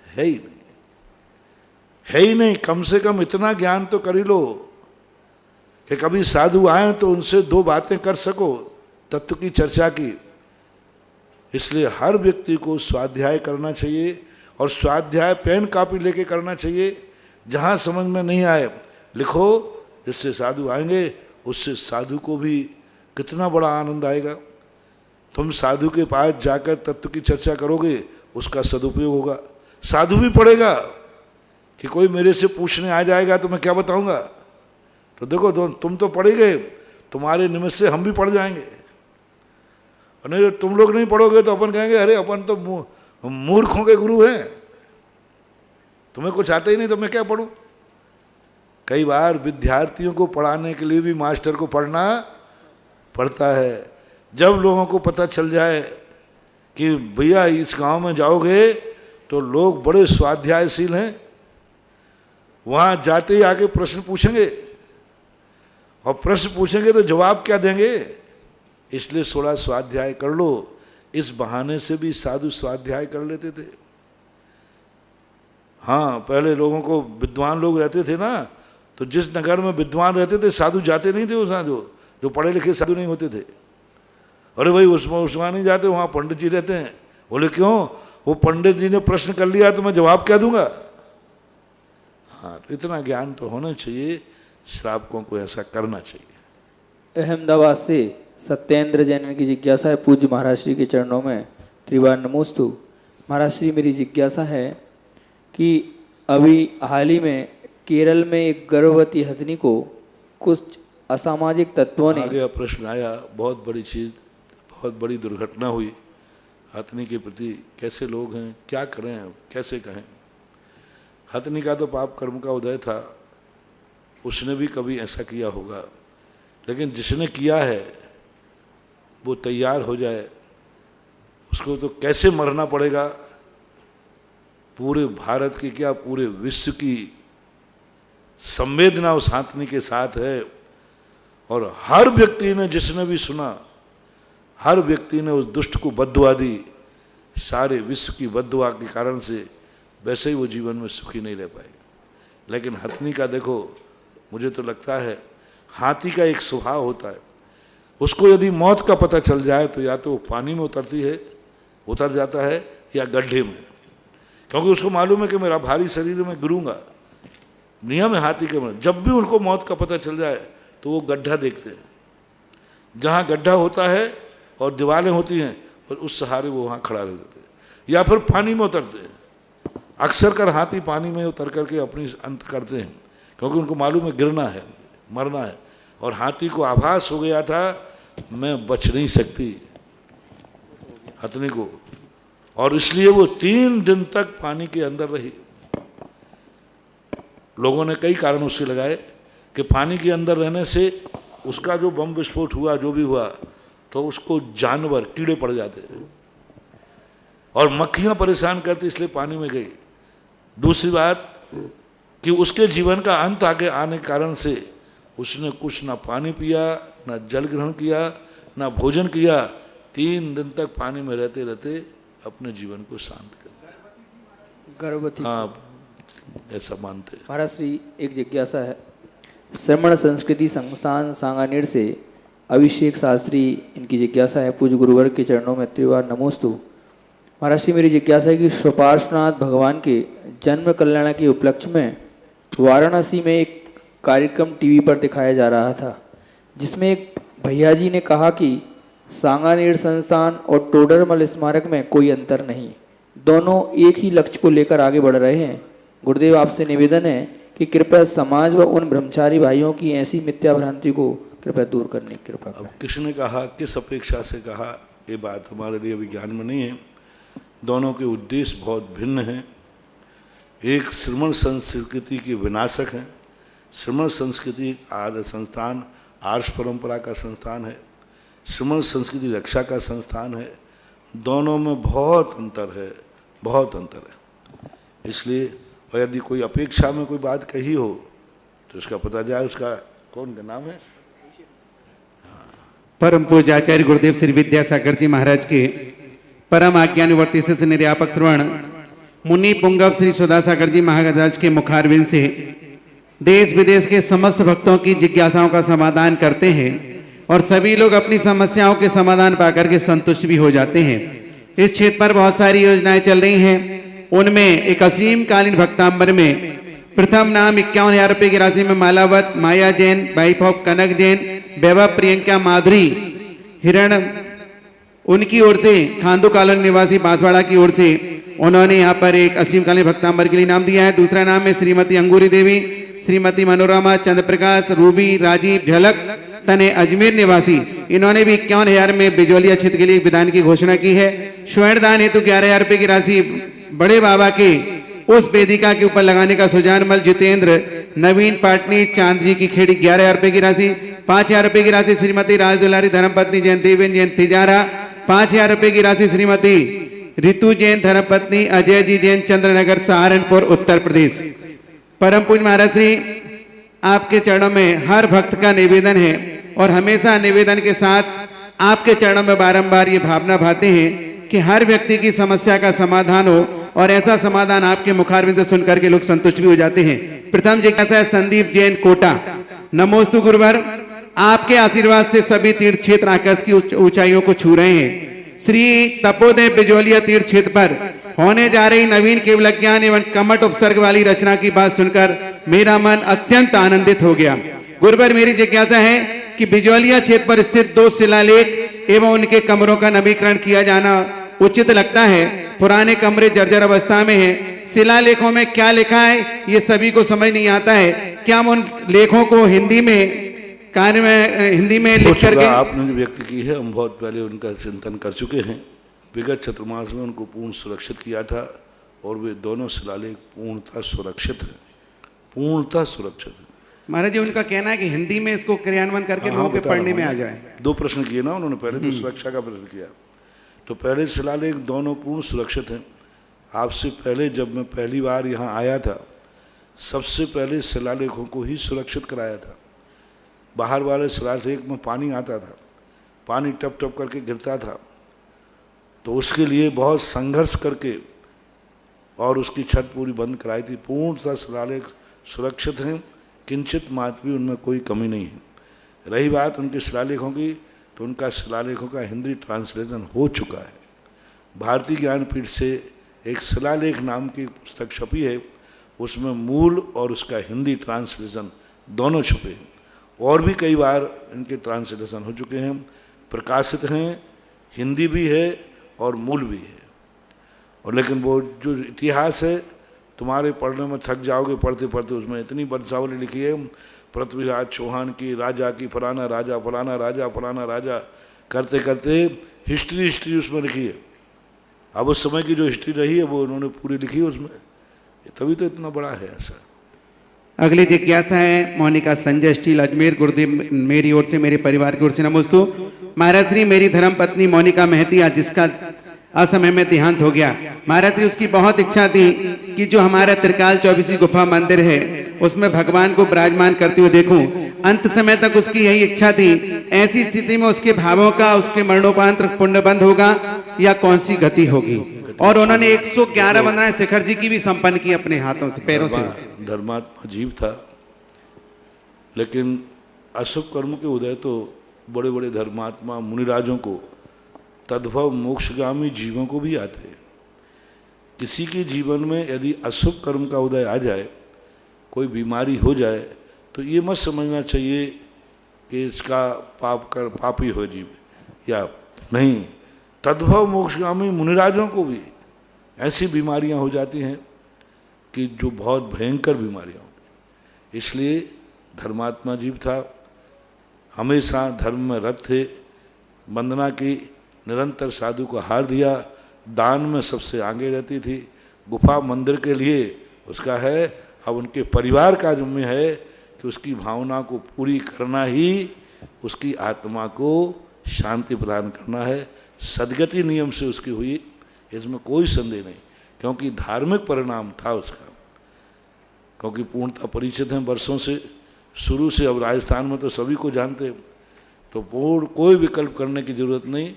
है ही नहीं। कम से कम इतना ज्ञान तो कर ही लो कि कभी साधु आए तो उनसे 2 बातें कर सको तत्व की चर्चा की। इसलिए हर व्यक्ति को स्वाध्याय करना चाहिए, और स्वाध्याय पेन कॉपी लेके करना चाहिए। जहाँ समझ में नहीं आए लिखो, जिससे साधु आएंगे उससे साधु को भी कितना बड़ा आनंद आएगा। तुम साधु के पास जाकर तत्व की चर्चा करोगे, उसका सदुपयोग होगा। साधु भी पढ़ेगा कि कोई मेरे से पूछने आ जाएगा तो मैं क्या बताऊंगा। तो देखो तुम तो पढ़े गए, तुम्हारे निमित्त से हम भी पढ़ जाएंगे। और नहीं, तुम लोग नहीं पढ़ोगे तो अपन कहेंगे अरे अपन तो मूर्खों के गुरु हैं, तुम्हें कुछ आता ही नहीं तो मैं क्या पढ़ूं। कई बार विद्यार्थियों को पढ़ाने के लिए भी मास्टर को पढ़ना पड़ता है। जब लोगों को पता चल जाए कि भैया इस गांव में जाओगे तो लोग बड़े स्वाध्यायशील हैं, वहाँ जाते ही आगे प्रश्न पूछेंगे, और प्रश्न पूछेंगे तो जवाब क्या देंगे। इसलिए थोड़ा स्वाध्याय कर लो। इस बहाने से भी साधु स्वाध्याय कर लेते थे। हाँ, पहले लोगों को विद्वान लोग रहते थे ना, तो जिस नगर में विद्वान रहते थे साधु जाते नहीं थे। वहाँ जो पढ़े लिखे साधु नहीं होते थे, अरे भाई उसमें नहीं जाते, वहाँ पंडित जी रहते हैं। बोले क्यों? वो पंडित जी ने प्रश्न कर लिया तो मैं जवाब क्या दूंगा। हाँ, तो इतना ज्ञान तो होना चाहिए। श्रावकों को ऐसा करना चाहिए। अहमदाबाद से सत्येंद्र जैन की जिज्ञासा है, पूज्य महाराज श्री के चरणों में त्रिवार नमोस्तु। महाराज श्री, मेरी जिज्ञासा है कि अभी हाल ही में केरल में एक गर्भवती हथिनी को कुछ असामाजिक तत्वों ने, आगे प्रश्न आया, बहुत बड़ी चीज, बहुत बड़ी दुर्घटना हुई। हथनी के प्रति कैसे लोग हैं, क्या करें, कैसे कहें। हथनी का तो पाप कर्म का उदय था, उसने भी कभी ऐसा किया होगा, लेकिन जिसने किया है वो तैयार हो जाए, उसको तो कैसे मरना पड़ेगा। पूरे भारत की क्या, पूरे विश्व की संवेदना उस हथनी के साथ है। और हर व्यक्ति ने, जिसने भी सुना, हर व्यक्ति ने उस दुष्ट को बद्दुआ दी। सारे विश्व की बद्दुआ के कारण से वैसे ही वो जीवन में सुखी नहीं रह पाए। लेकिन हथनी का देखो, मुझे तो लगता है हाथी का एक स्वभाव होता है, उसको यदि मौत का पता चल जाए तो या तो वो पानी में उतर जाता है या गड्ढे में, क्योंकि उसको मालूम है कि मेरा भारी शरीर में गिरूंगा। नियम है हाथी के मन। जब भी उनको मौत का पता चल जाए तो वो गड्ढा देखते हैं, जहाँ गड्ढा होता है और दीवारें होती हैं, और उस सहारे वो वहाँ खड़ा रह जाते हैं, या फिर पानी में उतरते हैं। अक्सर कर हाथी पानी में उतर करके अपनी अंत करते हैं, क्योंकि उनको मालूम है गिरना है, मरना है। और हाथी को आभास हो गया था मैं बच नहीं सकती, हथनी को, और इसलिए वो 3 दिन तक पानी के अंदर रही। लोगों ने कई कारण उसके लगाए कि पानी के अंदर रहने से उसका जो बम विस्फोट हुआ, जो भी हुआ, तो उसको जानवर कीड़े पड़ जाते और मक्खियां परेशान करती, इसलिए पानी में गई। दूसरी बात कि उसके जीवन का अंत आगे आने के कारण से उसने कुछ ना पानी पिया, ना जल ग्रहण किया, ना भोजन किया। 3 दिन तक पानी में रहते रहते अपने जीवन को शांत कर दिया। गर्भवती, हाँ, ऐसा मानते हैं। महाराज श्री, एक जिज्ञासा है। श्रमण संस्कृति संस्थान सांगानेर से अभिषेक शास्त्री, इनकी जिज्ञासा है, पूज्य गुरुवर्ग के चरणों में त्रिवार नमोस्तु। महाराज श्री, मेरी जिज्ञासा है कि श्वपार्श्वनाथ भगवान के जन्म कल्याण के उपलक्ष्य में वाराणसी में एक कार्यक्रम टीवी पर दिखाया जा रहा था, जिसमें एक भैया जी ने कहा कि सांगानेर संस्थान और टोडरमल स्मारक में कोई अंतर नहीं, दोनों एक ही लक्ष्य को लेकर आगे बढ़ रहे हैं। गुरुदेव, आपसे निवेदन है कि कृपया समाज व उन ब्रह्मचारी भाइयों की ऐसी मिथ्या भ्रांति को कृपया दूर करने की कृपा करें। अब किसने कहा, किस अपेक्षा से कहा, ये बात हमारे लिए विज्ञान में नहीं है। दोनों के उद्देश्य बहुत भिन्न हैं। एक श्रमण संस्कृति के विनाशक हैं। श्रमण संस्कृति आदि संस्थान आर्ष परंपरा का संस्थान है, श्रमण संस्कृति रक्षा का संस्थान है। दोनों में बहुत अंतर है, बहुत अंतर है। इसलिए, और यदि कोई अपेक्षा में कोई बात कही हो तो उसका पता जाए, उसका कौन का नाम है। परम पूज्य आचार्य गुरुदेव श्री विद्यासागर जी महाराज के परम आज्ञानुवर्ती से निर्यापक श्रवण मुनि पुंगव श्री सुधासागर जी महाराज के मुखारविंद से देश विदेश के समस्त भक्तों की जिज्ञासाओं का समाधान करते हैं, और सभी लोग अपनी समस्याओं के समाधान पाकर के संतुष्ट भी हो जाते हैं। इस क्षेत्र पर बहुत सारी योजनाएं चल रही हैं। उनमें एक असीम कालीन भक्तांबर में प्रथम नाम 51,000 रुपए की राशि में मालावत माया जैन, वाइफ ऑफ कनक जैन, वैभव प्रियंका माधुरी हिरण, उनकी ओर से खांदू कॉलोनी निवासी बांसवाड़ा की ओर से उन्होंने यहाँ पर एक असीम कालीन भक्तांबर के लिए नाम दिया है। दूसरा नाम है श्रीमती अंगूरी देवी, श्रीमती मनोरमा, चंद्रप्रकाश, रूबी, राजीव, झलक तने अजमेर निवासी। इन्होंने भी 51,000 में बिजौलिया क्षेत्र के लिए विधान की घोषणा की है। स्वर्ण दान हेतु 11,000 रुपए की राशि बड़े बाबा के उस वेदिका के ऊपर लगाने का सुजानमल जितेंद्र, नवीन पाटनी, चांद जी की खेड़ी 11,000 रुपए की राशि। 5,000 रुपए की राशि श्रीमती राजदुलारी धर्मपत्नी जैन देवेन जैन तिजारा। 5,000 रुपए की राशि श्रीमती ऋतु जैन धर्मपत्नी अजय जी जैन चंद्रनगर सहारनपुर उत्तर प्रदेश। परम पूज्य महाराज श्री, आपके चरणों में हर भक्त का निवेदन है, और हमेशा निवेदन के साथ आपके चरणों में बारंबार ये भावना भाते हैं कि हर व्यक्ति की समस्या का समाधान हो, और ऐसा समाधान आपके मुखारविंद से सुनकर के लोग संतुष्ट भी हो जाते हैं। प्रथम जिज्ञासा है संदीप जैन कोटा। नमोस्तु गुरुवर, आपके आशीर्वाद से सभी तीर्थ क्षेत्र आकाश की ऊंचाइयों को छू रहे हैं। श्री तपोदय बिजौलिया तीर्थ क्षेत्र पर होने जा रही नवीन केवल ज्ञान एवं कमठ उपसर्ग वाली रचना की बात सुनकर मेरा मन अत्यंत आनंदित हो गया। गुरुवर मेरी जिज्ञासा है कि बिजौलिया क्षेत्र पर स्थित 2 शिलालेख एवं उनके कमरों का नवीकरण किया जाना उचित लगता है। पुराने कमरे जर्जर अवस्था में हैं। शिलालेखों में क्या लिखा है ये सभी को समझ नहीं आता है। क्या हम उन लेखों को हिंदी में लिख करके आपने जो व्यक्त की है, हम बहुत पहले उनका चिंतन कर चुके हैं। विगत चतुर्मास में उनको पूर्ण सुरक्षित किया था और वे दोनों शिलालेख पूर्णतः सुरक्षित हैं, पूर्णतः सुरक्षित है। महाराज जी उनका कहना है कि हिंदी में इसको क्रियान्वयन करके लोगों के पढ़ने में आ जाए। 2 प्रश्न किए ना उन्होंने, पहले तो सुरक्षा का प्रश्न किया। तो पहले शिलालेख दोनों पूर्ण सुरक्षित हैं। आपसे पहले जब मैं पहली बार यहाँ आया था, सबसे पहले शिलालेखों को ही सुरक्षित कराया था। बाहर वाले शिलालेख में पानी आता था, पानी टप टप करके गिरता था, तो उसके लिए बहुत संघर्ष करके और उसकी छत पूरी बंद कराई थी। पूर्णतः शिलालेख सुरक्षित हैं, किंचित मात्र भी उनमें कोई कमी नहीं है। रही बात उनके शिलालेखों की, तो उनका शिलालेखों का हिंदी ट्रांसलेशन हो चुका है। भारतीय ज्ञानपीठ से एक शिलालेख नाम की पुस्तक छपी है, उसमें मूल और उसका हिंदी ट्रांसलेशन दोनों छपे हैं। और भी कई बार इनके ट्रांसलेशन हो चुके हैं, प्रकाशित हैं, हिंदी भी है और मूल भी है। और लेकिन वो जो इतिहास है, तुम्हारे पढ़ने में थक जाओगे पढ़ते पढ़ते। उसमें इतनी वंशावली लिखी है, पृथ्वीराज चौहान की, राजा की, फलाना राजा फलाना राजा फलाना राजा करते करते हिस्ट्री उसमें लिखी है। अब उस समय की जो हिस्ट्री रही है वो उन्होंने पूरी लिखी है उसमें, तभी तो इतना बड़ा है ऐसा। अगली जिज्ञासा है मोनिका संजय स्टील अजमेर। गुरुदेव मेरी ओर से, मेरे परिवार की ओर से नमोस्तु। महाराज श्री मेरी धर्म पत्नी मोनिका महती आज जिसका असमय में देहांत हो गया। महाराज श्री उसकी बहुत इच्छा थी कि जो हमारा त्रिकाल 24 गुफा मंदिर है उसमें भगवान को विराजमान करते हुए देखूं। अंत समय तक उसकी यही इच्छा थी। ऐसी स्थिति में उसके भावों का उसके मरणोपांत पुण्य बंद होगा या कौन सी गति होगी? और उन्होंने 111 वंदनाएं शिखर जी की भी संपन्न की अपने हाथों से, पैरों से। धर्मात्मा जीव था, लेकिन अशुभ कर्म के उदय तो बड़े बड़े धर्मात्मा मुनिराजों को, तद्भव मोक्षगामी जीवों को भी आते हैं। किसी के जीवन में यदि अशुभ कर्म का उदय आ जाए, कोई बीमारी हो जाए, तो ये मत समझना चाहिए कि इसका पापी हो जीव या नहीं। तद्भव मोक्षगामी मुनिराजों को भी ऐसी बीमारियां हो जाती हैं कि जो बहुत भयंकर बीमारियां होती। इसलिए धर्मात्मा जीव था, हमेशा धर्म में रत थे, वंदना की, निरंतर साधु को हार दिया, दान में सबसे आगे रहती थी। गुफा मंदिर के लिए उसका है, अब उनके परिवार का जिम्मे है कि उसकी भावना को पूरी करना ही उसकी आत्मा को शांति प्रदान करना है। सदगति नियम से उसकी हुई, इसमें कोई संदेह नहीं, क्योंकि धार्मिक परिणाम था उसका। क्योंकि पूर्णतः परिचित हैं वर्षों से, शुरू से। अब राजस्थान में तो सभी को जानते, तो पूर्ण कोई विकल्प करने की ज़रूरत नहीं।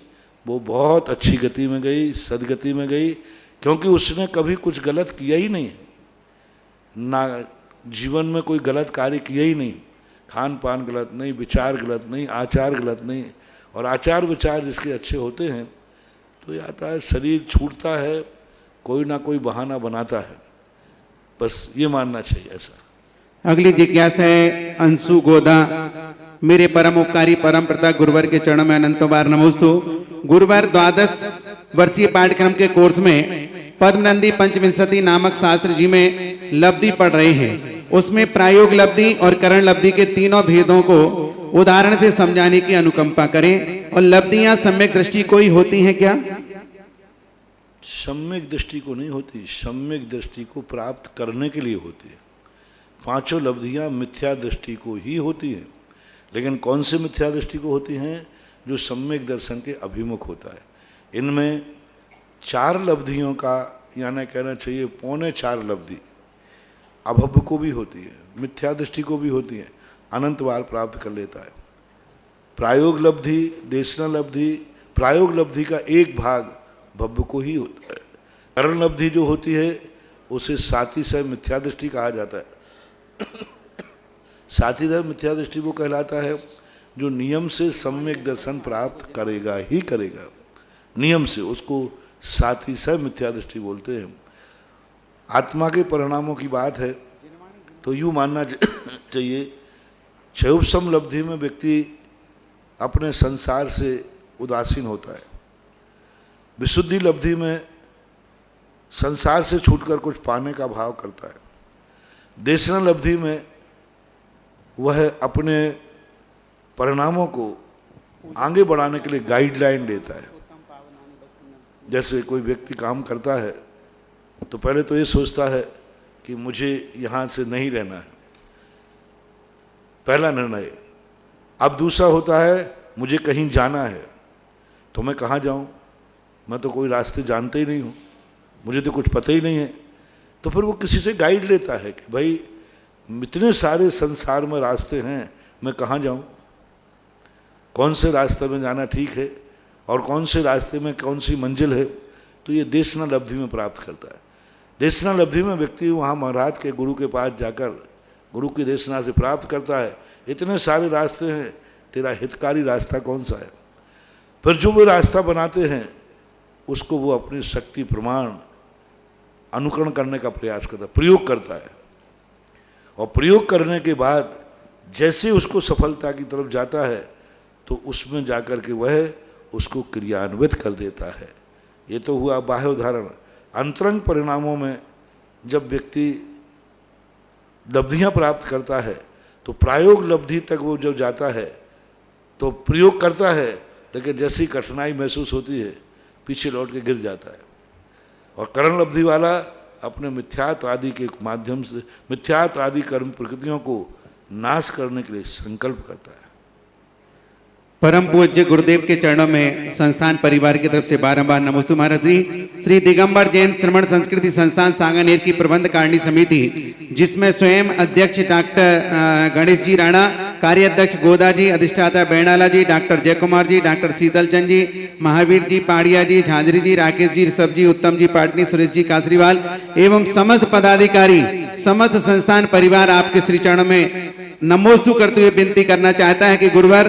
वो बहुत अच्छी गति में गई, सदगति में गई, क्योंकि उसने कभी कुछ गलत किया ही नहीं, ना जीवन में कोई गलत कार्य किया ही नहीं। खान पान गलत नहीं, विचार गलत नहीं, आचार गलत नहीं। और आचार विचार जिसके अच्छे होते हैं तो ये आता है, शरीर छूटता है, कोई ना कोई बहाना बनाता है, बस ये मानना चाहिए ऐसा। अगली जिज्ञासा है अंशु गोदा। मेरे परम उपकारी परम प्रता गुरुवर के चरणों में अनंतों बार नमोस्तु। गुरुवर 12 वर्षीय पाठ्यक्रम के कोर्स में पद्मनंदी पंचविंशति नामक शास्त्र जी में लब्धि पढ़ रहे हैं। उसमें प्रायोग लब्धि और करण लब्धि के तीनों भेदों को उदाहरण से समझाने की अनुकंपा करें। और लब्धियां सम्यक दृष्टि को ही होती हैं क्या? सम्यक दृष्टि को नहीं होती, सम्यक दृष्टि को प्राप्त करने के लिए होती है। 5 लब्धियां मिथ्या दृष्टि को ही होती हैं। लेकिन कौन से मिथ्या दृष्टि को होती हैं? जो सम्यक दर्शन के अभिमुख होता है। इनमें 4 लब्धियों का, यानी कहना चाहिए 4.25 लब्धि अभव को भी होती है, मिथ्या दृष्टि को भी होती है, अनंत बार प्राप्त कर लेता है। प्रायोग लब्धि, देशना लब्धि, प्रायोग लब्धि का एक भाग भव्य को ही होता है। करण लब्धि जो होती है उसे साथी सह मिथ्या दृष्टि कहा जाता है। साथी सह मिथ्या दृष्टि वो कहलाता है जो नियम से सम्यक दर्शन प्राप्त करेगा ही करेगा, नियम से, उसको साथी सह मिथ्या दृष्टि बोलते हैं। आत्मा के परिणामों की बात है तो यूँ मानना चाहिए क्षयोपशम लब्धि में व्यक्ति अपने संसार से उदासीन होता है। विशुद्धि लब्धि में संसार से छूटकर कुछ पाने का भाव करता है। देशना लब्धि में वह अपने परिणामों को आगे बढ़ाने के लिए गाइडलाइन देता है। जैसे कोई व्यक्ति काम करता है तो पहले तो ये सोचता है कि मुझे यहाँ से नहीं रहना है, पहला निर्णय। अब दूसरा होता है मुझे कहीं जाना है, तो मैं कहाँ जाऊँ, मैं तो कोई रास्ते जानते ही नहीं हूँ, मुझे तो कुछ पता ही नहीं है। तो फिर वो किसी से गाइड लेता है कि भाई इतने सारे संसार में रास्ते हैं, मैं कहाँ जाऊँ, कौन से रास्ते में जाना ठीक है और कौन से रास्ते में कौन सी मंजिल है। तो ये देशना लब्धि में प्राप्त करता है। देशना लब्धि में व्यक्ति वहाँ महाराज के गुरु के पास जाकर गुरु की देशना से प्राप्त करता है, इतने सारे रास्ते हैं, तेरा हितकारी रास्ता कौन सा है। फिर जो वो रास्ता बनाते हैं उसको वो अपनी शक्ति प्रमाण अनुकरण करने का प्रयास करता है, प्रयोग करता है। और प्रयोग करने के बाद जैसे उसको सफलता की तरफ जाता है तो उसमें जाकर के वह उसको क्रियान्वित कर देता है। ये तो हुआ बाह्य उदाहरण। अंतरंग परिणामों में जब व्यक्ति लब्धियां प्राप्त करता है तो प्रायोग लब्धि तक वो जब जाता है तो प्रयोग करता है, लेकिन जैसी कठिनाई महसूस होती है पीछे लौट के गिर जाता है। और करण लब्धि वाला अपने मिथ्यात्व आदि के माध्यम से मिथ्यात्व आदि कर्म प्रकृतियों को नाश करने के लिए संकल्प करता है। परम पूज्य गुरुदेव के चरणों में संस्थान परिवार की तरफ से बारंबार नमोस्तु महाराज जी। श्री दिगंबर जैन श्रमण संस्कृति संस्थान सांगानेर की प्रबंध कारिणी समिति, जिसमें स्वयं अध्यक्ष डॉक्टर गणेश जी राणा, कार्याध्यक्ष गोदा जी, अधिष्ठाता बैनाला जी, डॉक्टर जय कुमार जी, डॉक्टर शीतल चंद जी, महावीर जी पाड़िया जी, झांझरी जी, राकेश जी, ऋषभ जी, उत्तम जी पाटनी, सुरेश जी कासरीवाल एवं समस्त पदाधिकारी, समस्त संस्थान परिवार आपके श्री चरणों में नमोस्तु करते हुए विनती करना चाहता है कि गुरुवर,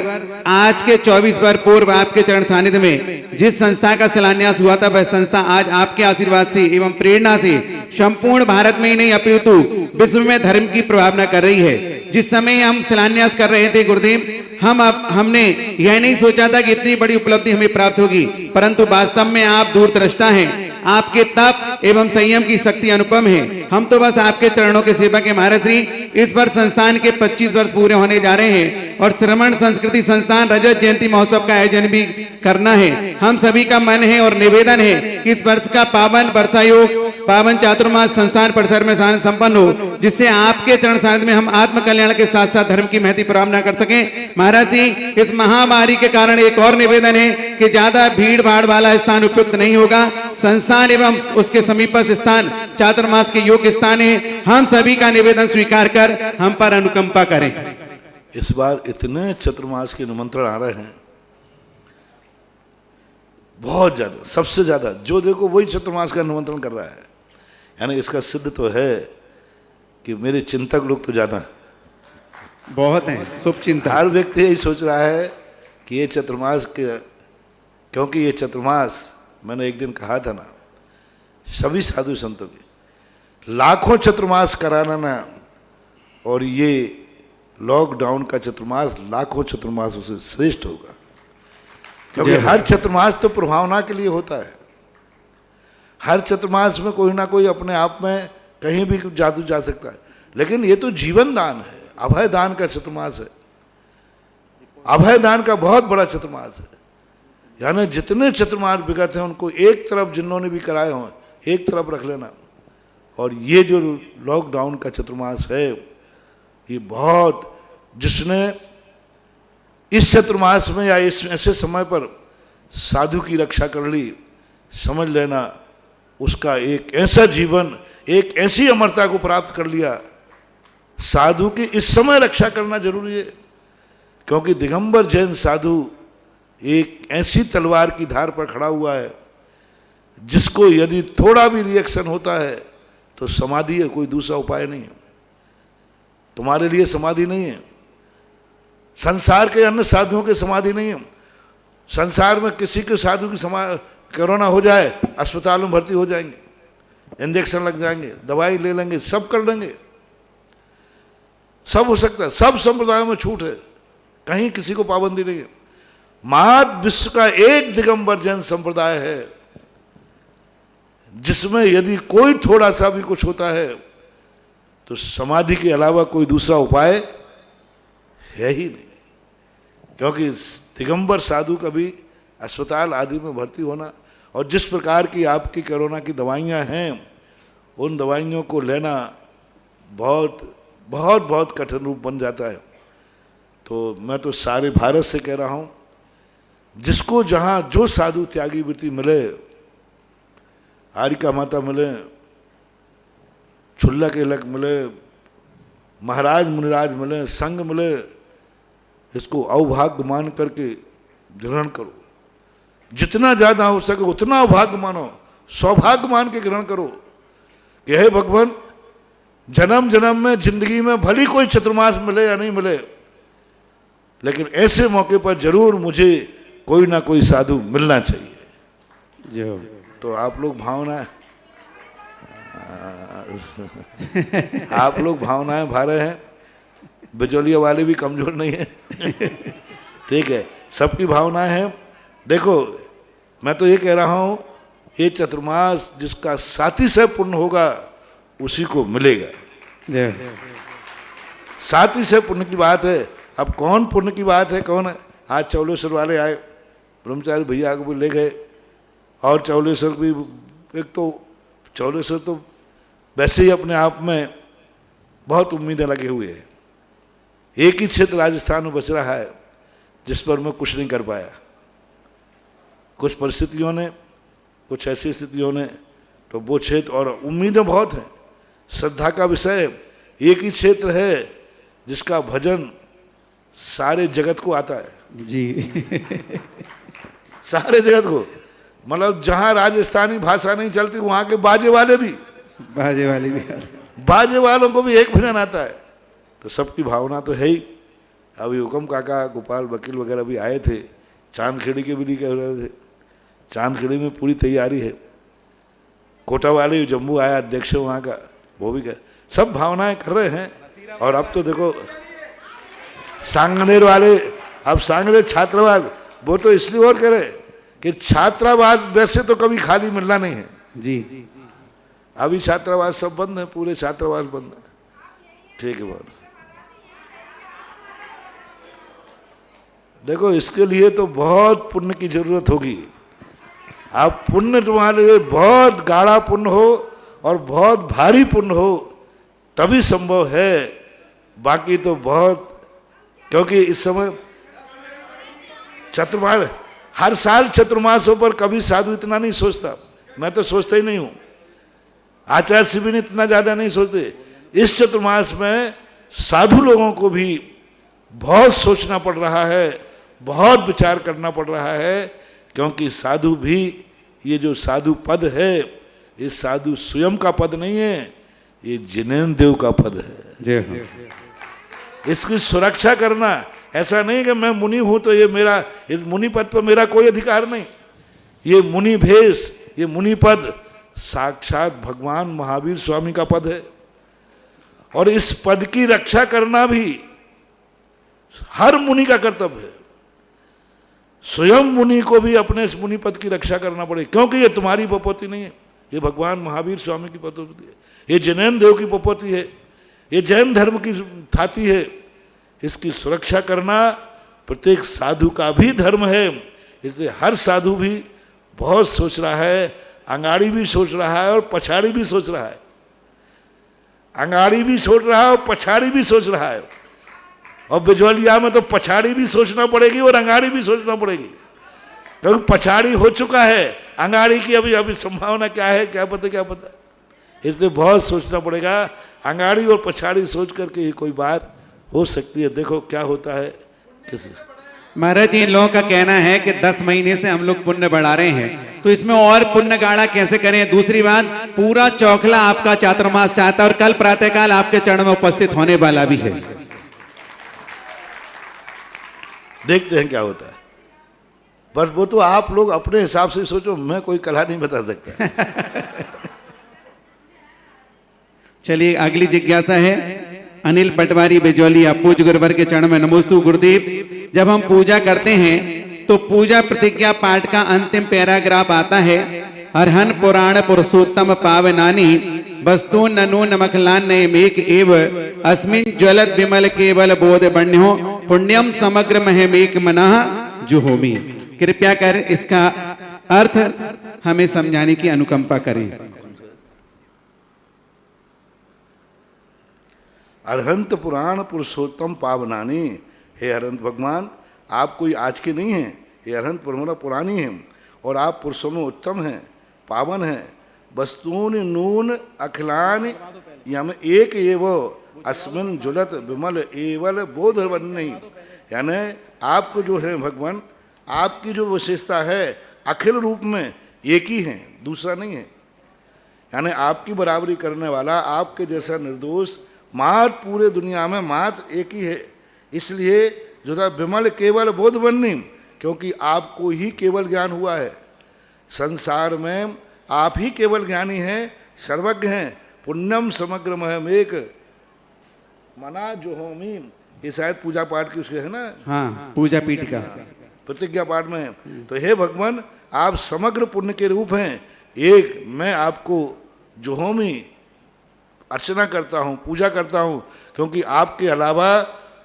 आज के 24 वर्ष पूर्व आपके चरण सानिध्य में जिस संस्था का शिलान्यास हुआ था वह संस्था आज आपके आशीर्वाद से एवं प्रेरणा से संपूर्ण भारत में ही नहीं अपितु विश्व में धर्म की प्रभावना कर रही है। जिस समय हम शिलान्यास कर रहे थे गुरुदेव, हमने यह नहीं सोचा था कि इतनी बड़ी उपलब्धि हमें प्राप्त होगी, परंतु वास्तव में आप दूरदृष्टा हैं। आपके तप एवं संयम की शक्ति अनुपम है। हम तो बस आपके चरणों के सेवक हैं महाराज श्री। इस वर्ष संस्थान के 25 वर्ष पूरे होने जा रहे हैं और श्रमण संस्कृति संस्थान रजत जयंती महोत्सव का आयोजन भी करना है। हम सभी का मन है और निवेदन है कि इस वर्ष का पावन वर्षा योग पावन चातुर्मास संस्थान परिसर में संपन्न हो, जिससे आपके चरण सानिध्य में हम आत्म कल्याण के साथ साथ धर्म की महती प्राप्त कर सकें। महाराज जी, इस महामारी के कारण एक और निवेदन है कि ज्यादा भीड़ भाड़ वाला स्थान उपयुक्त नहीं होगा। संस्थान एवं उसके समीपस्थ स्थान चातुर्मास के योग्य स्थान है। हम सभी का निवेदन स्वीकार कर हम पर अनुकंपा करें। इस बार इतने चतुर्मास के निमंत्रण आ रहे हैं, बहुत ज्यादा, सबसे ज्यादा जो देखो वही चतुर्मास का निमंत्रण कर रहा है। यानी इसका सिद्ध तो है कि मेरे चिंतक लोग तो ज्यादा बहुत हैं, शुभ चिंतक। हर व्यक्ति यही सोच रहा है कि ये चतुर्मास के, क्योंकि ये चतुर्मास मैंने एक दिन कहा था ना, सभी साधु संतों के लाखों चतुर्मास कराना ना, और ये लॉकडाउन का चतुर्मास लाखों चतुर्मासों से श्रेष्ठ होगा। क्योंकि हर चतुर्मास तो प्रभावना के लिए होता है। हर चतुर्मास में कोई ना कोई अपने आप में कहीं भी जादू जा सकता है, लेकिन ये तो जीवन दान है, अभय दान का चतुर्मास है। अभय दान का बहुत बड़ा चतुर्मास है। यानी जितने चतुर्मास विगत हैं उनको एक तरफ जिन्होंने भी कराए हों एक तरफ रख लेना। और ये जो लॉकडाउन का चतुर्मास है, ये बहुत, जिसने इस चतुर्मास में या इस ऐसे समय पर साधु की रक्षा कर ली, समझ लेना उसका एक ऐसा जीवन, एक ऐसी अमरता को प्राप्त कर लिया। साधु की इस समय रक्षा करना जरूरी है, क्योंकि दिगंबर जैन साधु एक ऐसी तलवार की धार पर खड़ा हुआ है जिसको यदि थोड़ा भी रिएक्शन होता है तो समाधि है, कोई दूसरा उपाय नहीं है। तुम्हारे लिए समाधि नहीं है, संसार के अन्य साधुओं के समाधि नहीं है। संसार में किसी के साधु की कोरोना हो जाए अस्पताल में भर्ती हो जाएंगे, इंजेक्शन लग जाएंगे, दवाई ले लेंगे, सब कर लेंगे। सब हो सकता है, सब संप्रदायों में छूट है, कहीं किसी को पाबंदी नहीं है। मात्र विश्व का एक दिगंबर जैन संप्रदाय है जिसमें यदि कोई थोड़ा सा भी कुछ होता है तो समाधि के अलावा कोई दूसरा उपाय है ही नहीं, क्योंकि दिगंबर साधु कभी अस्पताल आदि में भर्ती होना और जिस प्रकार की आपकी कोरोना की दवाइयां हैं उन दवाइयों को लेना बहुत बहुत बहुत कठिन रूप बन जाता है। तो मैं तो सारे भारत से कह रहा हूं, जिसको जहां जो साधु त्यागी वृत्ति मिले, आरिका माता मिले, छुल्ला के लक मिले, महाराज मुनिराज मिले, संघ मिले, इसको अवभाग्य मान करके ग्रहण करो। जितना ज़्यादा हो सके उतना अवभाग्य मानो, सौभाग्य मान के ग्रहण करो कि हे भगवान, जन्म जन्म में जिंदगी में भली कोई चतुर्मास मिले या नहीं मिले, लेकिन ऐसे मौके पर जरूर मुझे कोई ना कोई साधु मिलना चाहिए। तो आप लोग भावनाएं आप लोग भावनाएं भा रहे हैं, बिजौलिया वाले भी कमजोर नहीं है ठीक है, सबकी भावनाएं हैं। देखो मैं तो ये कह रहा हूं, ये चतुर्मास जिसका साथी से पुण्य होगा उसी को मिलेगा। साथी से पुण्य की बात है। अब कौन पुण्य की बात है, कौन है? आज चौलेश्वर वाले आए, ब्रह्मचारी भैया को भी ले गए, और चौलेश्वर भी, एक तो चौलेश्वर तो वैसे ही अपने आप में बहुत उम्मीदें लगे हुए हैं। एक ही क्षेत्र राजस्थान में बच रहा है जिस पर मैं कुछ नहीं कर पाया, कुछ परिस्थितियों ने, कुछ ऐसी स्थितियों ने, तो वो क्षेत्र, और उम्मीदें बहुत हैं, श्रद्धा का विषय। एक ही क्षेत्र है जिसका भजन सारे जगत को आता है जी सारे जगत को, मतलब जहां राजस्थानी भाषा नहीं चलती वहां के बाजे वाले भी बाजे वालों को भी एक भजन आता है। तो सबकी भावना तो है ही। अभी हुकम काका, गोपाल वकील वगैरह भी आए थे, चांदखेड़ी के भी नहीं कह रहे थे, चांदखेड़ी में पूरी तैयारी है। कोटा वाले जम्मू आया अध्यक्ष वहाँ का, वो भी कह, सब भावनाएं कर रहे हैं। और अब तो देखो सांगनेर वाले, अब सांगनेर छात्रावास, वो तो इसलिए और करे कि छात्रावास वैसे तो कभी खाली मिलना नहीं है जी। अभी छात्रावास सब बंद है, पूरे छात्रावास बंद है। ठीक है बात। देखो इसके लिए तो बहुत पुण्य की जरूरत होगी। आप पुण्य तुम्हारे लिए बहुत गाढ़ा पुण्य हो और बहुत भारी पुण्य हो तभी संभव है, बाकी तो बहुत, क्योंकि इस समय चतुर्मास, हर साल चतुर्मासों पर कभी साधु इतना नहीं सोचता, मैं तो सोचता ही नहीं हूं, आचार्य से भी इतना ज्यादा नहीं सोचते। इस चतुर्मास में साधु लोगों को भी बहुत सोचना पड़ रहा है, बहुत विचार करना पड़ रहा है, क्योंकि साधु भी, ये जो साधु पद है, ये साधु स्वयं का पद नहीं है, ये जिनेन्द्र देव का पद है। इसकी सुरक्षा करना, ऐसा नहीं कि मैं मुनि हूं तो ये मेरा, इस मुनि पद पर मेरा कोई अधिकार नहीं। ये मुनि भेष, ये मुनि पद साक्षात भगवान महावीर स्वामी का पद है, और इस पद की रक्षा करना भी हर मुनि का कर्तव्य है। स्वयं मुनि को भी अपने इस मुनि पद की रक्षा करना पड़े, क्योंकि ये तुम्हारी पपोती नहीं है, ये भगवान महावीर स्वामी की पपोती है, ये जिनेन्द्र देव की पपोती है, ये जैन धर्म की थाती है। इसकी सुरक्षा करना प्रत्येक साधु का भी धर्म है, इसलिए हर साधु भी बहुत सोच रहा है, अंगाड़ी भी सोच रहा है और पछाड़ी भी सोच रहा है, अंगाड़ी भी सोच रहा है और पछाड़ी भी सोच रहा है। और बिजौलिया में तो पछाड़ी भी सोचना पड़ेगी और अंगाड़ी भी सोचना पड़ेगी, क्योंकि पछाड़ी हो चुका है, अंगाड़ी की अभी अभी संभावना क्या है, क्या पता। इसलिए बहुत सोचना पड़ेगा, अंगाड़ी और पछाड़ी सोच करके ही कोई बात हो सकती है। देखो क्या होता है। महाराज जी, इन लोगों का कहना है कि 10 महीने से हम लोग पुण्य बढ़ा रहे हैं, तो इसमें और पुण्य गाढ़ा कैसे करें? दूसरी बात, पूरा चौखला आपका चातुर्मास चाहता है और कल प्रातःकाल आपके चरण में उपस्थित होने वाला भी है। देखते हैं क्या होता है, पर वो तो आप लोग अपने हिसाब से सोचो, मैं कोई कला नहीं बता सकता चलिए अगली जिज्ञासा है, अनिल पटवारी बिजौलिया पूज्य गुरुवर के चरण में नमोस्तु गुरुदेव। जब हम पूजा करते हैं तो पूजा प्रतिज्ञा पाठ का अंतिम पैराग्राफ आता है, अरहन पुराण पुरुषोत्तम पावनानी वस्तु ननु नमखलान नयमेक एव अस्मिन ज्वलत विमल केवल बोध बण्यो पुण्यम समग्र महमेक मनः जुहोमी। कृपया कर इसका अर्थ हमें समझाने की अनुकंपा करें। अरहंत पुराण पुरुषोत्तम पावनानी, हे अरहंत भगवान, आप कोई आज के नहीं हैं, ये अरहंत परमोला पुरानी हैं और आप पुरुषों में उत्तम हैं, पावन हैं। वस्तून नून अखिलान यम एक एव अस्मिन जुलत विमल एवल बोधवन्नी, यानी आपको जो है भगवान, आपकी जो विशेषता है अखिल रूप में एक ही है, दूसरा नहीं है। यानी आपकी बराबरी करने वाला, आपके जैसा निर्दोष मात पूरे दुनिया में मात एक ही है। इसलिए जो था विमल केवल बोध बननी, क्योंकि आपको ही केवल ज्ञान हुआ है। संसार में आप ही केवल ज्ञानी हैं, सर्वज्ञ हैं। पुण्यम समग्र महमेक मना जो होमी, ये शायद पूजा पाठ की उसके है ना, हाँ, पूजा पीठ का प्रतिज्ञा पाठ में है। तो हे भगवान, आप समग्र पुण्य के रूप हैं। एक मैं आपको जोहोमी अर्चना करता हूँ, पूजा करता हूँ, क्योंकि आपके अलावा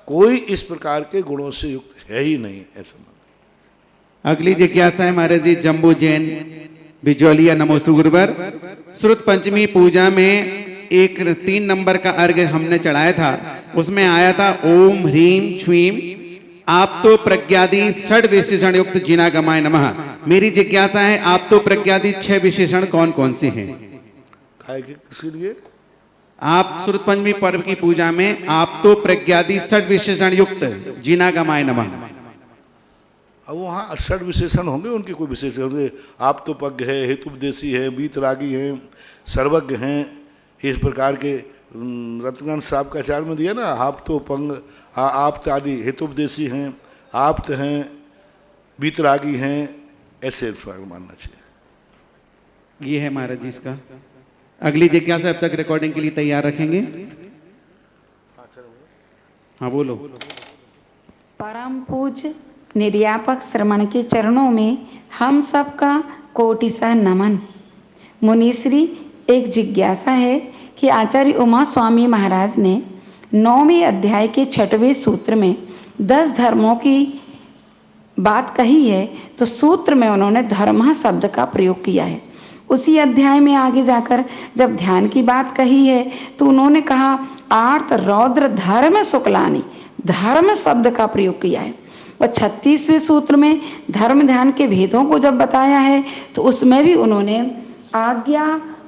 कोई इस प्रकार के गुणों से युक्त है ही नहीं, ऐसा। अगली जिज्ञासा है महाराज जी जम्बू जैन बिजौलिया नमोस्तु गुरुवर। श्रुत पंचमी पूजा में एक 3 नंबर का अर्घ हमने चढ़ाया था, उसमें आया था ओम ह्रीम छ्वीम आप तो प्रज्ञादि 6 विशेषण युक्त जिना गमाय नमः। मेरी जिज्ञासा है, आप तो प्रज्ञादि 6 विशेषण कौन कौन से हैं? किसके लिए? आप श्रुत पंचमी पर्व की पूजा में आप तो प्रज्ञादि 6 विशेषण युक्त जिना गमाय नमः। अब वहाँ 6 विशेषण होंगे, उनके कोई विशेषण होंगे। आप तो पज्ञ है, हेतुपदेशी है, बीतरागी हैं, सर्वज्ञ हैं, इस प्रकार के रत्नगण साहब का आचार्य में दिया ना, आप तो पंग आप्त आदि हेतुपदेशी हैं, आप्त हैं, बीतरागी हैं, ऐसे मानना चाहिए। ये है महाराज जी इसका। अगली जिज्ञासा अब तक रिकॉर्डिंग के लिए तैयार रखेंगे। हाँ बोलो। परम पूज्य निर्यापक श्रमण के चरणों में हम सबका कोटिसा नमन। मुनिश्री, एक जिज्ञासा है कि आचार्य उमा स्वामी महाराज ने 9वें अध्याय के 6वें सूत्र में 10 धर्मों की बात कही है, तो सूत्र में उन्होंने धर्म शब्द का प्रयोग किया है। उसी अध्याय में आगे जाकर जब ध्यान की बात कही है तो उन्होंने कहा आर्त रौद्र धर्म शुक्लानी, धर्म शब्द का प्रयोग किया है। और 36वें सूत्र में धर्म ध्यान के भेदों को जब बताया है तो उसमें भी उन्होंने आज्ञा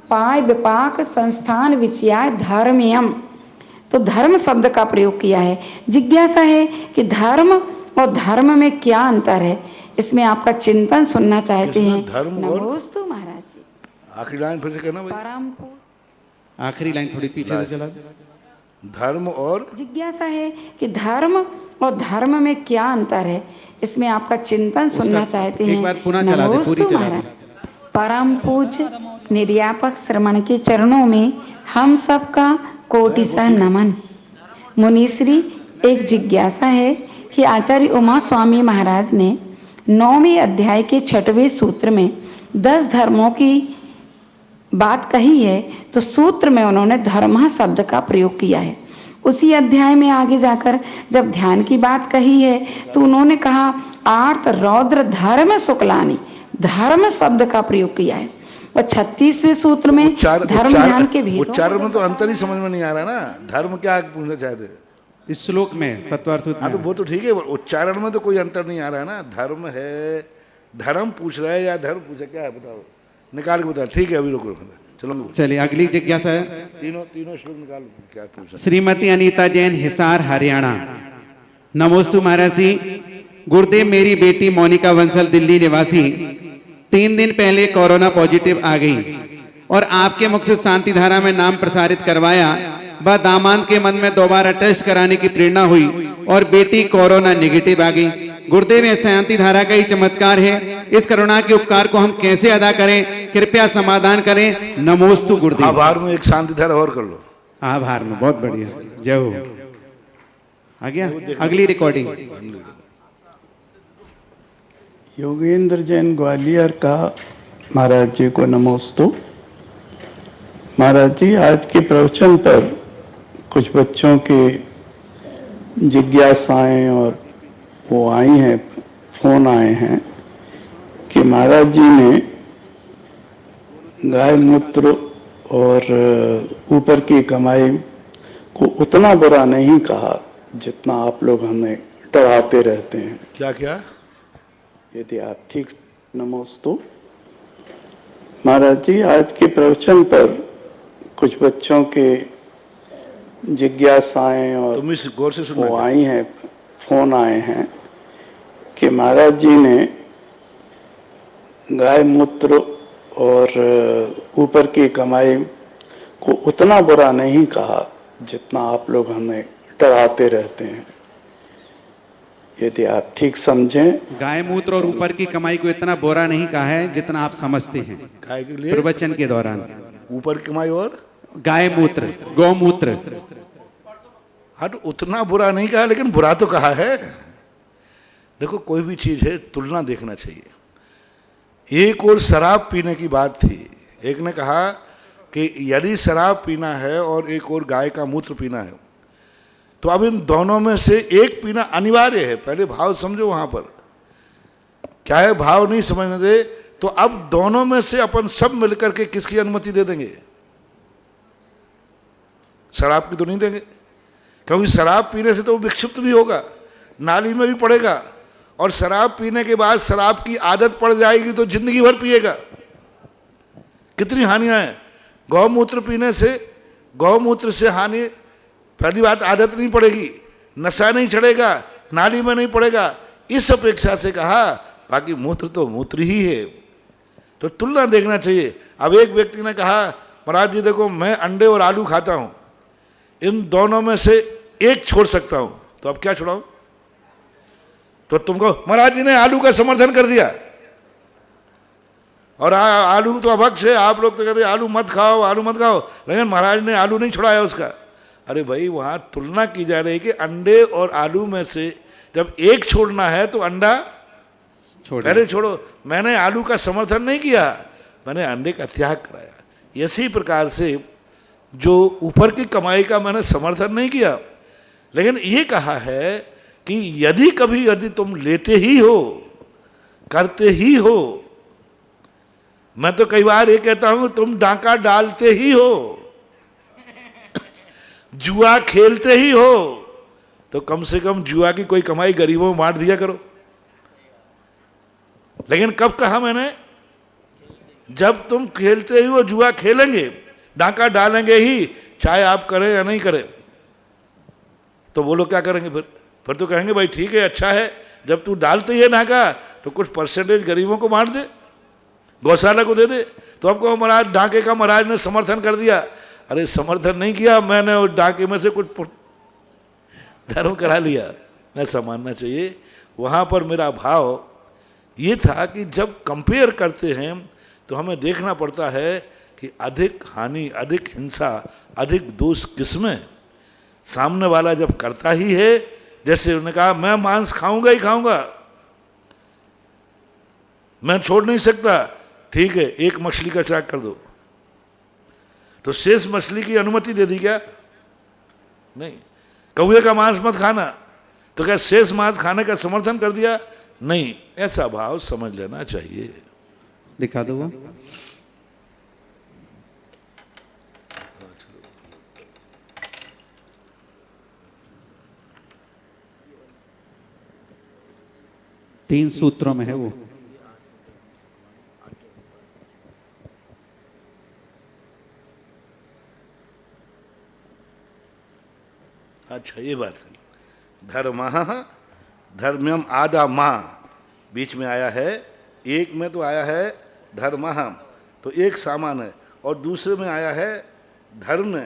पाय विपाक संस्थान विचयाय धर्मयम, तो धर्म शब्द का प्रयोग किया है। जिज्ञासा है कि धर्म और धर्म में क्या अंतर है, इसमें आपका चिंतन सुनना चाहते हैं। नमोस्तु महाराज जी। आखिरी लाइन फिर से कहना भाई। परम आखिरी लाइन थोड़ी पीछे से चला। धर्म और जिज्ञासा है कि धर्म और धर्म में क्या अंतर है, इसमें आपका चिंतन सुनना चाहते हैं। एक बार पुनः चला दे, पूरी चला दे। परम पूज्य निर्यापक श्रमण के चरणों में हम सबका कोटिसा नमन। मुनिश्री, एक जिज्ञासा है कि आचार्य उमा स्वामी महाराज ने 9वें अध्याय के 6वें सूत्र में 10 धर्मों की बात कही है, तो सूत्र में उन्होंने धर्म शब्द का प्रयोग किया है। उसी अध्याय में आगे जाकर जब ध्यान की बात कही है तो उन्होंने कहा आर्त रौद्र धर्म शुक्लानी, धर्म शब्द का प्रयोग किया है। और 36वें सूत्र में धर्म ध्यान के भेदों, उच्चारण में तो अंतर ही समझ में नहीं आ रहा ना। धर्म क्या पूछना चाहते इस श्लोक में तत्वार सूत्र में? तो वो तो ठीक है, उच्चारण में तो कोई अंतर नहीं आ रहा है ना। धर्म है, धर्म पूछ रहा है या धर्म पूछा, क्या है बताओ, निकाल के बताओ। ठीक है, अभी रुको, चलो चलिए अगली जिज्ञासा है। तीनों श्लोक निकाल, क्या पूछा। श्रीमती अनीता जैन हिसार हरियाणा। नमोस्तु महाराज जी। गुरुदेव, मेरी बेटी मोनिका बंसल दिल्ली निवासी 3 दिन पहले कोरोना पॉजिटिव आ गई और आपके मुख से शांति धारा में नाम प्रसारित करवाया। वह दामाद के मन में दोबारा टेस्ट कराने की प्रेरणा हुई और बेटी कोरोना नेगेटिव आ गई। गुरुदेव, यह शांति धारा का ही चमत्कार है। इस करुणा के उपकार को हम कैसे अदा करें, कृपया समाधान करें। नमोस्तु गुरुदेव। आभार में एक शांति धारा और कर लो। आभार में, बहुत बढ़िया, जय हो। आ गया अगली रिकॉर्डिंग। योगेंद्र जैन ग्वालियर का महाराज जी को नमोस्तु। महाराज जी, आज के प्रवचन पर कुछ बच्चों की जिज्ञासाएं और वो आई हैं, फोन आए हैं कि महाराज जी ने गाय मूत्र और ऊपर की कमाई को उतना बुरा नहीं कहा जितना आप लोग हमें डराते रहते हैं। क्या क्या? यदि आप ठीक। नमोस्तु। महाराज जी, आज के प्रवचन पर कुछ बच्चों के जिज्ञासाएं और तुम इस गौर से सुनना, वो आई हैं, फोन आए हैं कि महाराज जी ने गाय मूत्र और ऊपर की कमाई को उतना बुरा नहीं कहा जितना आप लोग हमें डराते रहते हैं। यदि आप ठीक समझें। गाय मूत्र और ऊपर की कमाई को इतना बुरा नहीं कहा है जितना आप समझते हैं। गाय के लिए प्रवचन के दौरान ऊपर की कमाई और गाय मूत्र, गौमूत्र, हाँ, तो उतना बुरा नहीं कहा, लेकिन बुरा तो कहा है। देखो, कोई भी चीज है तुलना देखना चाहिए। एक और शराब पीने की बात थी, एक ने कहा कि यदि शराब पीना है और एक और गाय का मूत्र पीना है, तो अब इन दोनों में से एक पीना अनिवार्य है। पहले भाव समझो, वहां पर क्या है, भाव नहीं समझने दे तो अब दोनों में से अपन सब मिलकर के किसकी अनुमति दे देंगे? शराब की तो नहीं देंगे, क्योंकि शराब पीने से तो वो विक्षिप्त भी होगा, नाली में भी पड़ेगा, और शराब पीने के बाद शराब की आदत पड़ जाएगी तो जिंदगी भर पिएगा। कितनी हानियां हैं गौमूत्र पीने से। गौमूत्र से हानि, पहली बात आदत नहीं पड़ेगी, नशा नहीं चढ़ेगा, नाली में नहीं पड़ेगा, इस अपेक्षा से कहा। बाकी मूत्र तो मूत्र ही है, तो तुलना देखना चाहिए। अब एक व्यक्ति ने कहा, महाराज जी देखो, मैं अंडे और आलू खाता हूं, इन दोनों में से एक छोड़ सकता हूं, तो अब क्या छोड़ाऊं? तो तुमको महाराज जी ने आलू का समर्थन कर दिया, और आलू तो अभक्ष है, आप लोग तो कहते आलू मत खाओ, आलू मत खाओ, लेकिन महाराज ने आलू नहीं छुड़ाया उसका। अरे भाई, वहां तुलना की जा रही है कि अंडे और आलू में से जब एक छोड़ना है तो अंडा पहले छोड़ो। मैंने आलू का समर्थन नहीं किया, मैंने अंडे का त्याग कराया। इसी प्रकार से जो ऊपर की कमाई का मैंने समर्थन नहीं किया, लेकिन ये कहा है कि यदि कभी यदि तुम लेते ही हो, करते ही हो, मैं तो कई बार ये कहता हूं तुम डांका डालते ही हो, जुआ खेलते ही हो, तो कम से कम जुआ की कोई कमाई गरीबों में बांट दिया करो। लेकिन कब कहा मैंने? जब तुम खेलते ही हो, जुआ खेलेंगे, डांका डालेंगे ही, चाहे आप करें या नहीं करें। तो वो लोग क्या करेंगे फिर तो कहेंगे भाई ठीक है, अच्छा है, जब तू डालते ही है डांका तो कुछ परसेंटेज गरीबों को बांट दे, गौशाला को दे दे। तो अब कहो महाराज डांके का महाराज ने समर्थन कर दिया। अरे समर्थन नहीं किया मैंने, उस डांके में से कुछ धर्म करा लिया, ऐसा मानना चाहिए। वहाँ पर मेरा भाव ये था कि जब कंपेयर करते हैं तो हमें देखना पड़ता है कि अधिक हानि, अधिक हिंसा, अधिक दोष किसमें? सामने वाला जब करता ही है, जैसे उन्होंने कहा मैं मांस खाऊंगा ही खाऊंगा, मैं छोड़ नहीं सकता, ठीक है एक मछली का त्याग कर दो, तो शेष मछली की अनुमति दे दी क्या? नहीं। कौवे का मांस मत खाना, तो क्या शेष मांस खाने का समर्थन कर दिया? नहीं। ऐसा भाव समझ लेना चाहिए। दिखा दो वो। तीन सूत्रों में है वो। अच्छा ये बात है। धर्मः धर्म्यम आदा माँ बीच में आया है, एक में तो आया है धर्मः, तो एक सामान है, और दूसरे में आया है धर्म।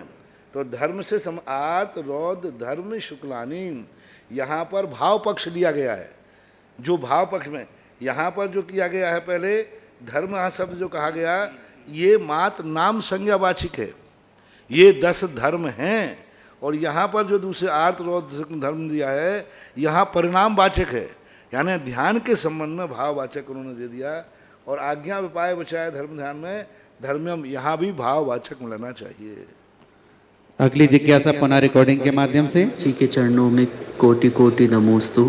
तो धर्म से आर्त रौद्र धर्म शुक्लानी, यहाँ पर भाव पक्ष लिया गया है। जो भाव पक्ष में यहाँ पर जो किया गया है, पहले धर्म शब्द जो कहा गया, ये मात्र नाम संज्ञावाचिक है, ये 10 धर्म हैं। और यहाँ पर जो दूसरे आर्त धर्म दिया है, यहाँ परिणामवाचक है, यानी ध्यान के संबंध में भाववाचक उन्होंने दे दिया। और आज्ञा विपाय बचाए धर्म ध्यान में धर्म्यम, यहाँ भी भाववाचक मिलना चाहिए। अगली जिज्ञासा पुनः रिकॉर्डिंग के माध्यम से। जी के चरणों में कोटि कोटि नमोस्तु।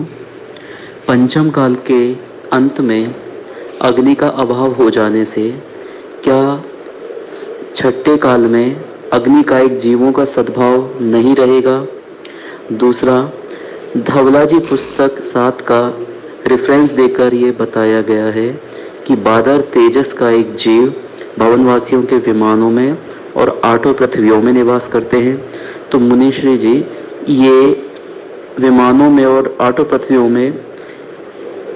पंचम काल के अंत में अग्नि का अभाव हो जाने से क्या छठे काल में अग्नि का एक जीवों का सद्भाव नहीं रहेगा? दूसरा, धवला जी पुस्तक 7 का रेफरेंस देकर ये बताया गया है कि बादर तेजस का एक जीव भवनवासियों के विमानों में और 8 पृथ्वियों में निवास करते हैं। तो मुनीश्री जी, ये विमानों में और 8 पृथ्वियों में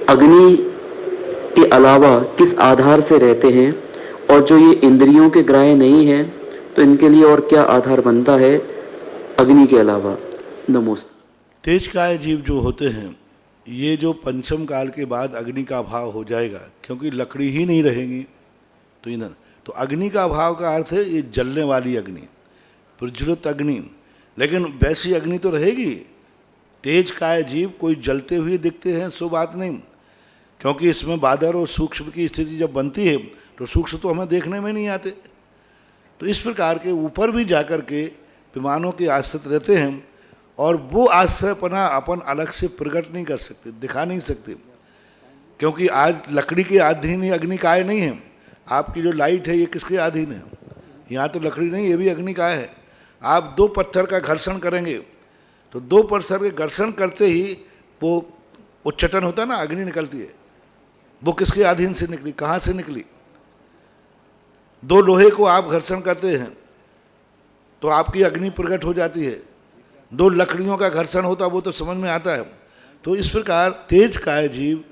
अग्नि के अलावा किस आधार से रहते हैं? और जो ये इंद्रियों के ग्राह्य नहीं है तो इनके लिए और क्या आधार बनता है अग्नि के अलावा? नमोस्तु। तेजकाय जीव जो होते हैं, ये जो पंचम काल के बाद अग्नि का अभाव हो जाएगा, क्योंकि लकड़ी ही नहीं रहेगी तो ईंधन। तो अग्नि का अभाव का अर्थ है ये जलने वाली अग्नि, प्रज्वलित अग्नि। लेकिन वैसी अग्नि तो रहेगी। तेजकाय जीव कोई जलते हुए दिखते हैं सो बात नहीं, क्योंकि इसमें बादर और सूक्ष्म की स्थिति जब बनती है तो सूक्ष्म तो हमें देखने में नहीं आते। तो इस प्रकार के ऊपर भी जाकर के विमानों के आश्रित रहते हैं, और वो आश्रयपना अपन अलग से प्रकट नहीं कर सकते, दिखा नहीं सकते, क्योंकि आज लकड़ी के अधीन ही अग्नि काय नहीं है। आपकी जो लाइट है ये किसके अधीन है? यहाँ तो लकड़ी नहीं, ये भी अग्नि काय है। आप 2 पत्थर का घर्षण करेंगे तो 2 पत्थर के घर्षण करते ही वो उच्चटन होता है ना, अग्नि निकलती है। वो किसके अधीन से निकली, कहाँ से निकली? 2 लोहे को आप घर्षण करते हैं तो आपकी अग्नि प्रकट हो जाती है। 2 लकड़ियों का घर्षण होता वो तो समझ में आता है। तो इस प्रकार तेज काय जीव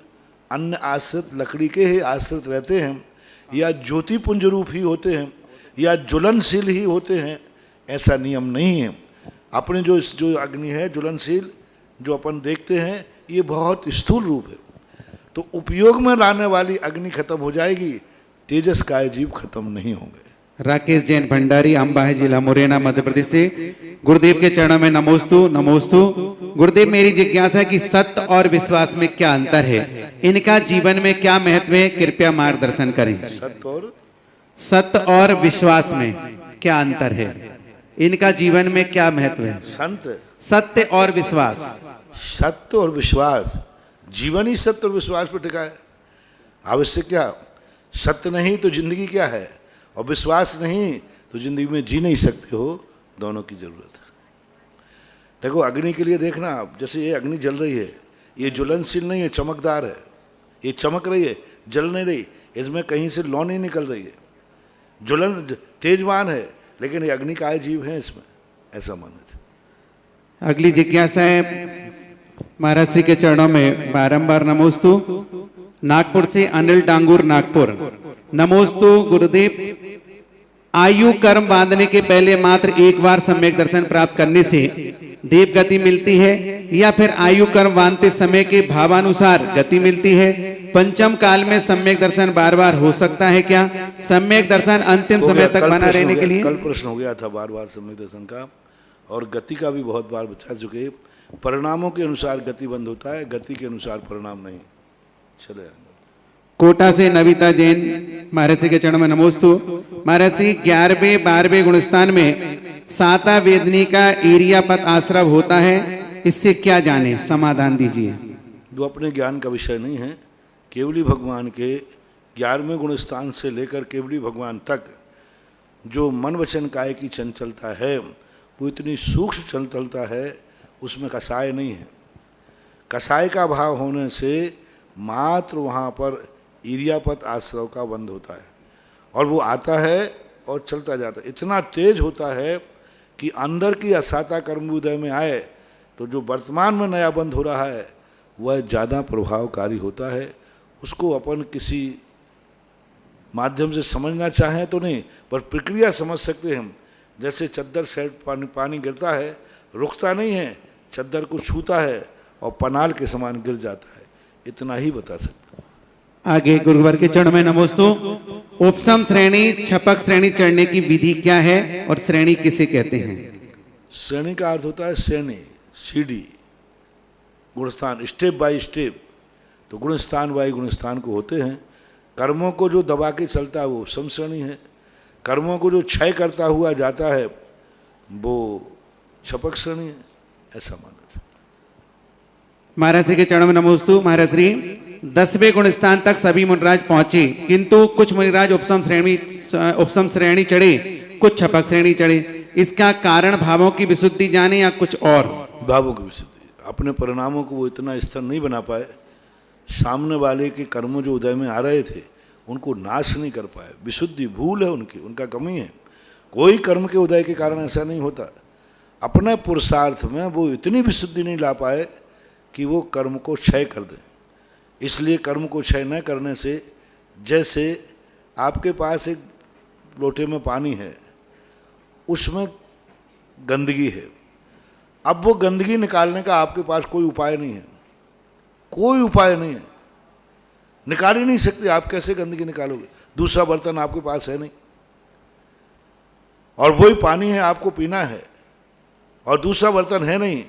अन्य आश्रित लकड़ी के ही आश्रित रहते हैं, या ज्योति पुंज रूप ही होते हैं, या ज्वलनशील ही होते हैं, ऐसा नियम नहीं है। अपने जो अग्नि है ज्वलनशील जो अपन देखते हैं, ये बहुत स्थूल रूप है। तो उपयोग में लाने वाली अग्नि खत्म हो जाएगी, तेजस काय जीव खत्म नहीं होंगे। राकेश जैन भंडारी, अंबाही जिला मुरैना मध्य प्रदेश से। गुरुदेव के चरणों में नमोस्तु नमोस्तु। गुरुदेव, मेरी जिज्ञासा है कि सत्य और विश्वास में क्या अंतर है? इनका जीवन में क्या महत्व है? कृपया मार्गदर्शन करें। सत्य और विश्वास में क्या अंतर है? इनका जीवन में क्या महत्व है? सत्य और विश्वास। सत्य और विश्वास, जीवन ही सत्य और विश्वास पर टिका है। आवश्यक क्या? सत्य नहीं तो जिंदगी क्या है, और विश्वास नहीं तो जिंदगी में जी नहीं सकते हो। दोनों की जरूरत है। देखो अग्नि के लिए देखना आप, जैसे ये अग्नि जल रही है, ये ज्वलनशील नहीं है, चमकदार है। ये चमक रही है, जल नहीं रही, इसमें कहीं से लौ नहीं निकल रही है, ज्वलन तेजवान है, लेकिन ये अग्नि काय जीव है इसमें, ऐसा माना। अगली जिज्ञासा है महाराज श्री के चरणों में बारंबार नमोस्तु। नागपुर से अनिल डांगूर, नागपुर। नमोस्तु गुरुदेव, आयु कर्म बांधने के पहले मात्र एक बार सम्यक दर्शन प्राप्त करने से देव गति मिलती है, या फिर आयु कर्म बांधते समय के भावानुसार गति मिलती है? पंचम काल में सम्यक दर्शन बार बार हो सकता है क्या? सम्यक दर्शन अंतिम समय तक बना रहने के लिए। कल प्रश्न हो गया था बार बार सम्यक दर्शन का, और गति का भी बहुत बार बता चुके। परिणामों के अनुसार गति बंद होता है, गति के अनुसार परिणाम नहीं। चले कोटा से नविता जैन, महाराज श्री के चरणों में नमोस्तु। महाराज श्री 11वें 12वें गुणस्थान में साता वेदनी का एरिया पद आश्रव होता है, इससे क्या जाने? समाधान दीजिए। जो अपने ज्ञान का विषय नहीं है, केवली भगवान के 11वें गुणस्थान से लेकर केवली भगवान तक जो मन वचन काय की चंचलता है, वो इतनी सूक्ष्म चंचलता है, उसमें कसाय नहीं है। कसाय का भाव होने से मात्र वहाँ पर ईर्यापत आश्रव का बंध होता है, और वो आता है और चलता जाता है। इतना तेज होता है कि अंदर की असाता कर्म उदय में आए तो जो वर्तमान में नया बंध हो रहा है वह ज़्यादा प्रभावकारी होता है। उसको अपन किसी माध्यम से समझना चाहें तो नहीं, पर प्रक्रिया समझ सकते हैं। जैसे चद्दर से पानी गिरता है, रुकता नहीं है, चद्दर को छूता है और पनाल के समान गिर जाता है, इतना ही बता सकते। आगे गुरुवर के चरणों में नमोस्तु। उपसम श्रेणी छपक श्रेणी चढ़ने की विधि क्या है और श्रेणी किसे कहते हैं? श्रेणी का अर्थ होता है श्रेणी, सीढ़ी, गुणस्थान, स्टेप बाय स्टेप। तो गुणस्थान बाय गुणस्थान को होते हैं। कर्मों को जो दबा के चलता है वो उपसम श्रेणी है। कर्मों को जो क्षय करता हुआ जाता है वो छपक श्रेणी है, ऐसा माना। महाराज श्री के चरणों में नमोस्तु। महाराज श्री 10वें गुण स्थान तक सभी मुनिराज पहुंचे, किंतु कुछ मुनिराज उपसम श्रेणी चढ़े, कुछ छपक श्रेणी चढ़े। इसका कारण भावों की विशुद्धि जाने या कुछ और? भावों की विशुद्धि, अपने परिणामों को वो इतना स्थिर नहीं बना पाए, सामने वाले के कर्म जो उदय में आ रहे थे उनको नाश नहीं कर पाए। विशुद्धि भूल है उनकी, उनका कमी है। कोई कर्म के उदय के कारण ऐसा नहीं होता। अपने पुरुषार्थ में वो इतनी विशुद्धि नहीं ला पाए कि वो कर्म को क्षय कर दें। इसलिए कर्म को क्षय न करने से, जैसे आपके पास एक लोटे में पानी है, उसमें गंदगी है, अब वो गंदगी निकालने का आपके पास कोई उपाय नहीं है, कोई उपाय नहीं है, निकाल ही नहीं सकते। आप कैसे गंदगी निकालोगे? दूसरा बर्तन आपके पास है नहीं, और वही पानी है आपको पीना है, और दूसरा बर्तन है नहीं,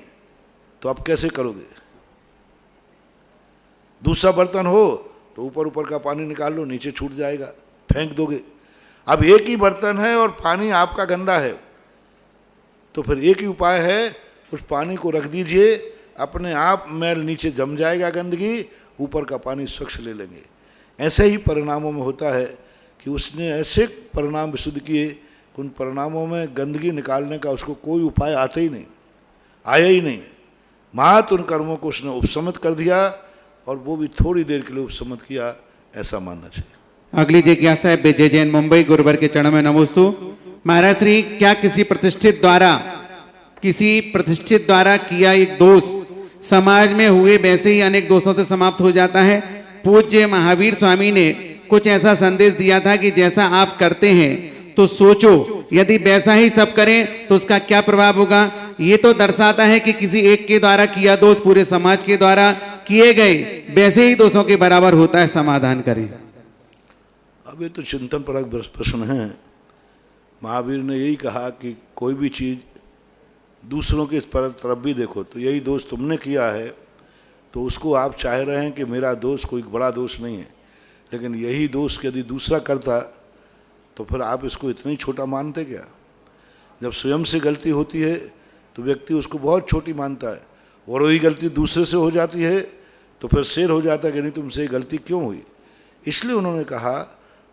तो आप कैसे करोगे? दूसरा बर्तन हो तो ऊपर ऊपर का पानी निकाल लो, नीचे छूट जाएगा, फेंक दोगे। अब एक ही बर्तन है और पानी आपका गंदा है, तो फिर एक ही उपाय है, उस पानी को रख दीजिए, अपने आप मैल नीचे जम जाएगा, गंदगी, ऊपर का पानी स्वच्छ ले लेंगे। ऐसे ही परिणामों में होता है कि उसने ऐसे परिणाम विशुद्ध किए कि उन परिणामों में गंदगी निकालने का उसको कोई उपाय आता ही नहीं, आया ही नहीं। मात्र उन कर्मों को उसने उपशमित कर दिया, और वो भी थोड़ी देर के लिए उपशमित किया, ऐसा मानना चाहिए। अगली जिज्ञासा है विजय जैन, मुंबई। गुरुवर के चरणों में नमोस्तु। महाराज श्री, क्या किसी प्रतिष्ठित द्वारा किया एक दोष समाज में हुए वैसे ही अनेक दोषों से समाप्त हो जाता है? पूज्य महावीर स्वामी ने कुछ ऐसा संदेश दिया था कि जैसा आप करते हैं तो सोचो, यदि वैसा ही सब करें तो उसका क्या प्रभाव होगा। ये तो दर्शाता है कि किसी एक के द्वारा किया दोष पूरे समाज के द्वारा किए गए वैसे ही दोषों के बराबर होता है। समाधान करें। अब ये तो चिंतन परक प्रश्न है। महावीर ने यही कहा कि कोई भी चीज़ दूसरों के तरफ भी देखो, तो यही दोष तुमने किया है, तो उसको आप चाह रहे हैं कि मेरा दोष कोई बड़ा दोष नहीं है, लेकिन यही दोष यदि दूसरा करता तो फिर आप इसको इतना ही छोटा मानते क्या? जब स्वयं से गलती होती है तो व्यक्ति उसको बहुत छोटी मानता है, और वही गलती दूसरे से हो जाती है तो फिर शेर हो जाता है कि नहीं तुमसे गलती क्यों हुई। इसलिए उन्होंने कहा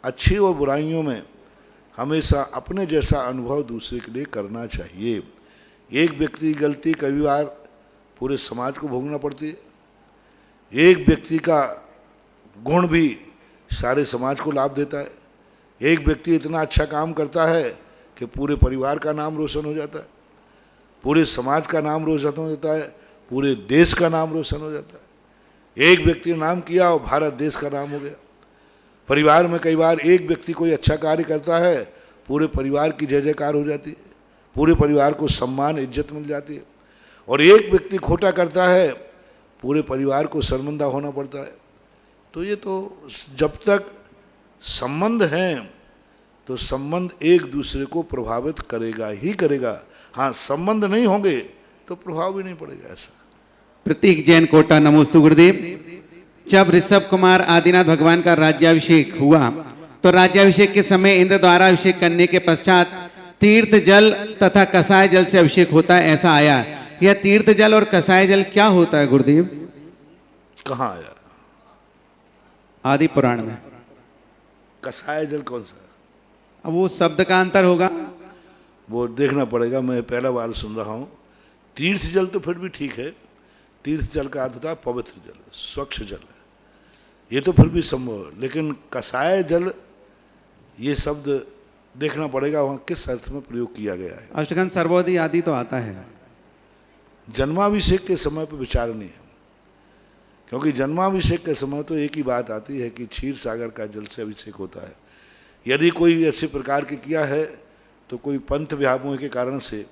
अच्छी और बुराइयों में हमेशा अपने जैसा अनुभव दूसरे के लिए करना चाहिए। एक व्यक्ति की गलती कई बार पूरे समाज को भोगना पड़ती है, एक व्यक्ति का गुण भी सारे समाज को लाभ देता है। एक व्यक्ति इतना अच्छा काम करता है कि पूरे परिवार का नाम रोशन हो जाता है, पूरे समाज का नाम रोशन हो जाता है, पूरे देश का नाम रोशन हो जाता है। एक व्यक्ति ने नाम किया और भारत देश का नाम हो गया। परिवार में कई बार एक व्यक्ति कोई अच्छा कार्य करता है, पूरे परिवार की जय जयकार हो जाती है, पूरे परिवार को सम्मान इज्जत मिल जाती है। और एक व्यक्ति खोटा करता है, पूरे परिवार को शर्मिंदा होना पड़ता है। तो ये तो जब तक संबंध हैं तो संबंध एक दूसरे को प्रभावित करेगा ही करेगा। हाँ, संबंध नहीं होंगे तो प्रभाव भी नहीं पड़ेगा। ऐसा प्रतीक जैन, कोटा। नमोस्तु गुरुदेव। जब ऋषभ कुमार आदिनाथ भगवान का राज्याभिषेक हुआ तो राज्याभिषेक के समय इंद्र द्वारा अभिषेक करने के पश्चात तीर्थ जल तथा कसाय जल से अभिषेक होता है, ऐसा आया। यह तीर्थ जल और कसाय जल क्या होता है गुरुदेव? कहाँ आया? आदि पुराण में। कसाय जल कौन सा? अब वो शब्द का अंतर होगा, वो देखना पड़ेगा, मैं पहला बार सुन रहा हूँ। तीर्थ जल तो फिर भी ठीक है, तीर्थ जल का अर्थ होता है पवित्र जल, स्वच्छ जल, ये तो फिर भी संभव है। लेकिन कसाय जल ये शब्द देखना पड़ेगा वहाँ किस अर्थ में प्रयोग किया गया है। अष्टगंध सर्वोदय आदि तो आता है। जन्माभिषेक के समय पर विचार नहीं है, क्योंकि जन्माभिषेक के समय तो एक ही बात आती है कि क्षीर सागर का जल से अभिषेक होता है। यदि कोई ऐसे प्रकार के किया है तो कोई पंथ व्यामोह के कारण से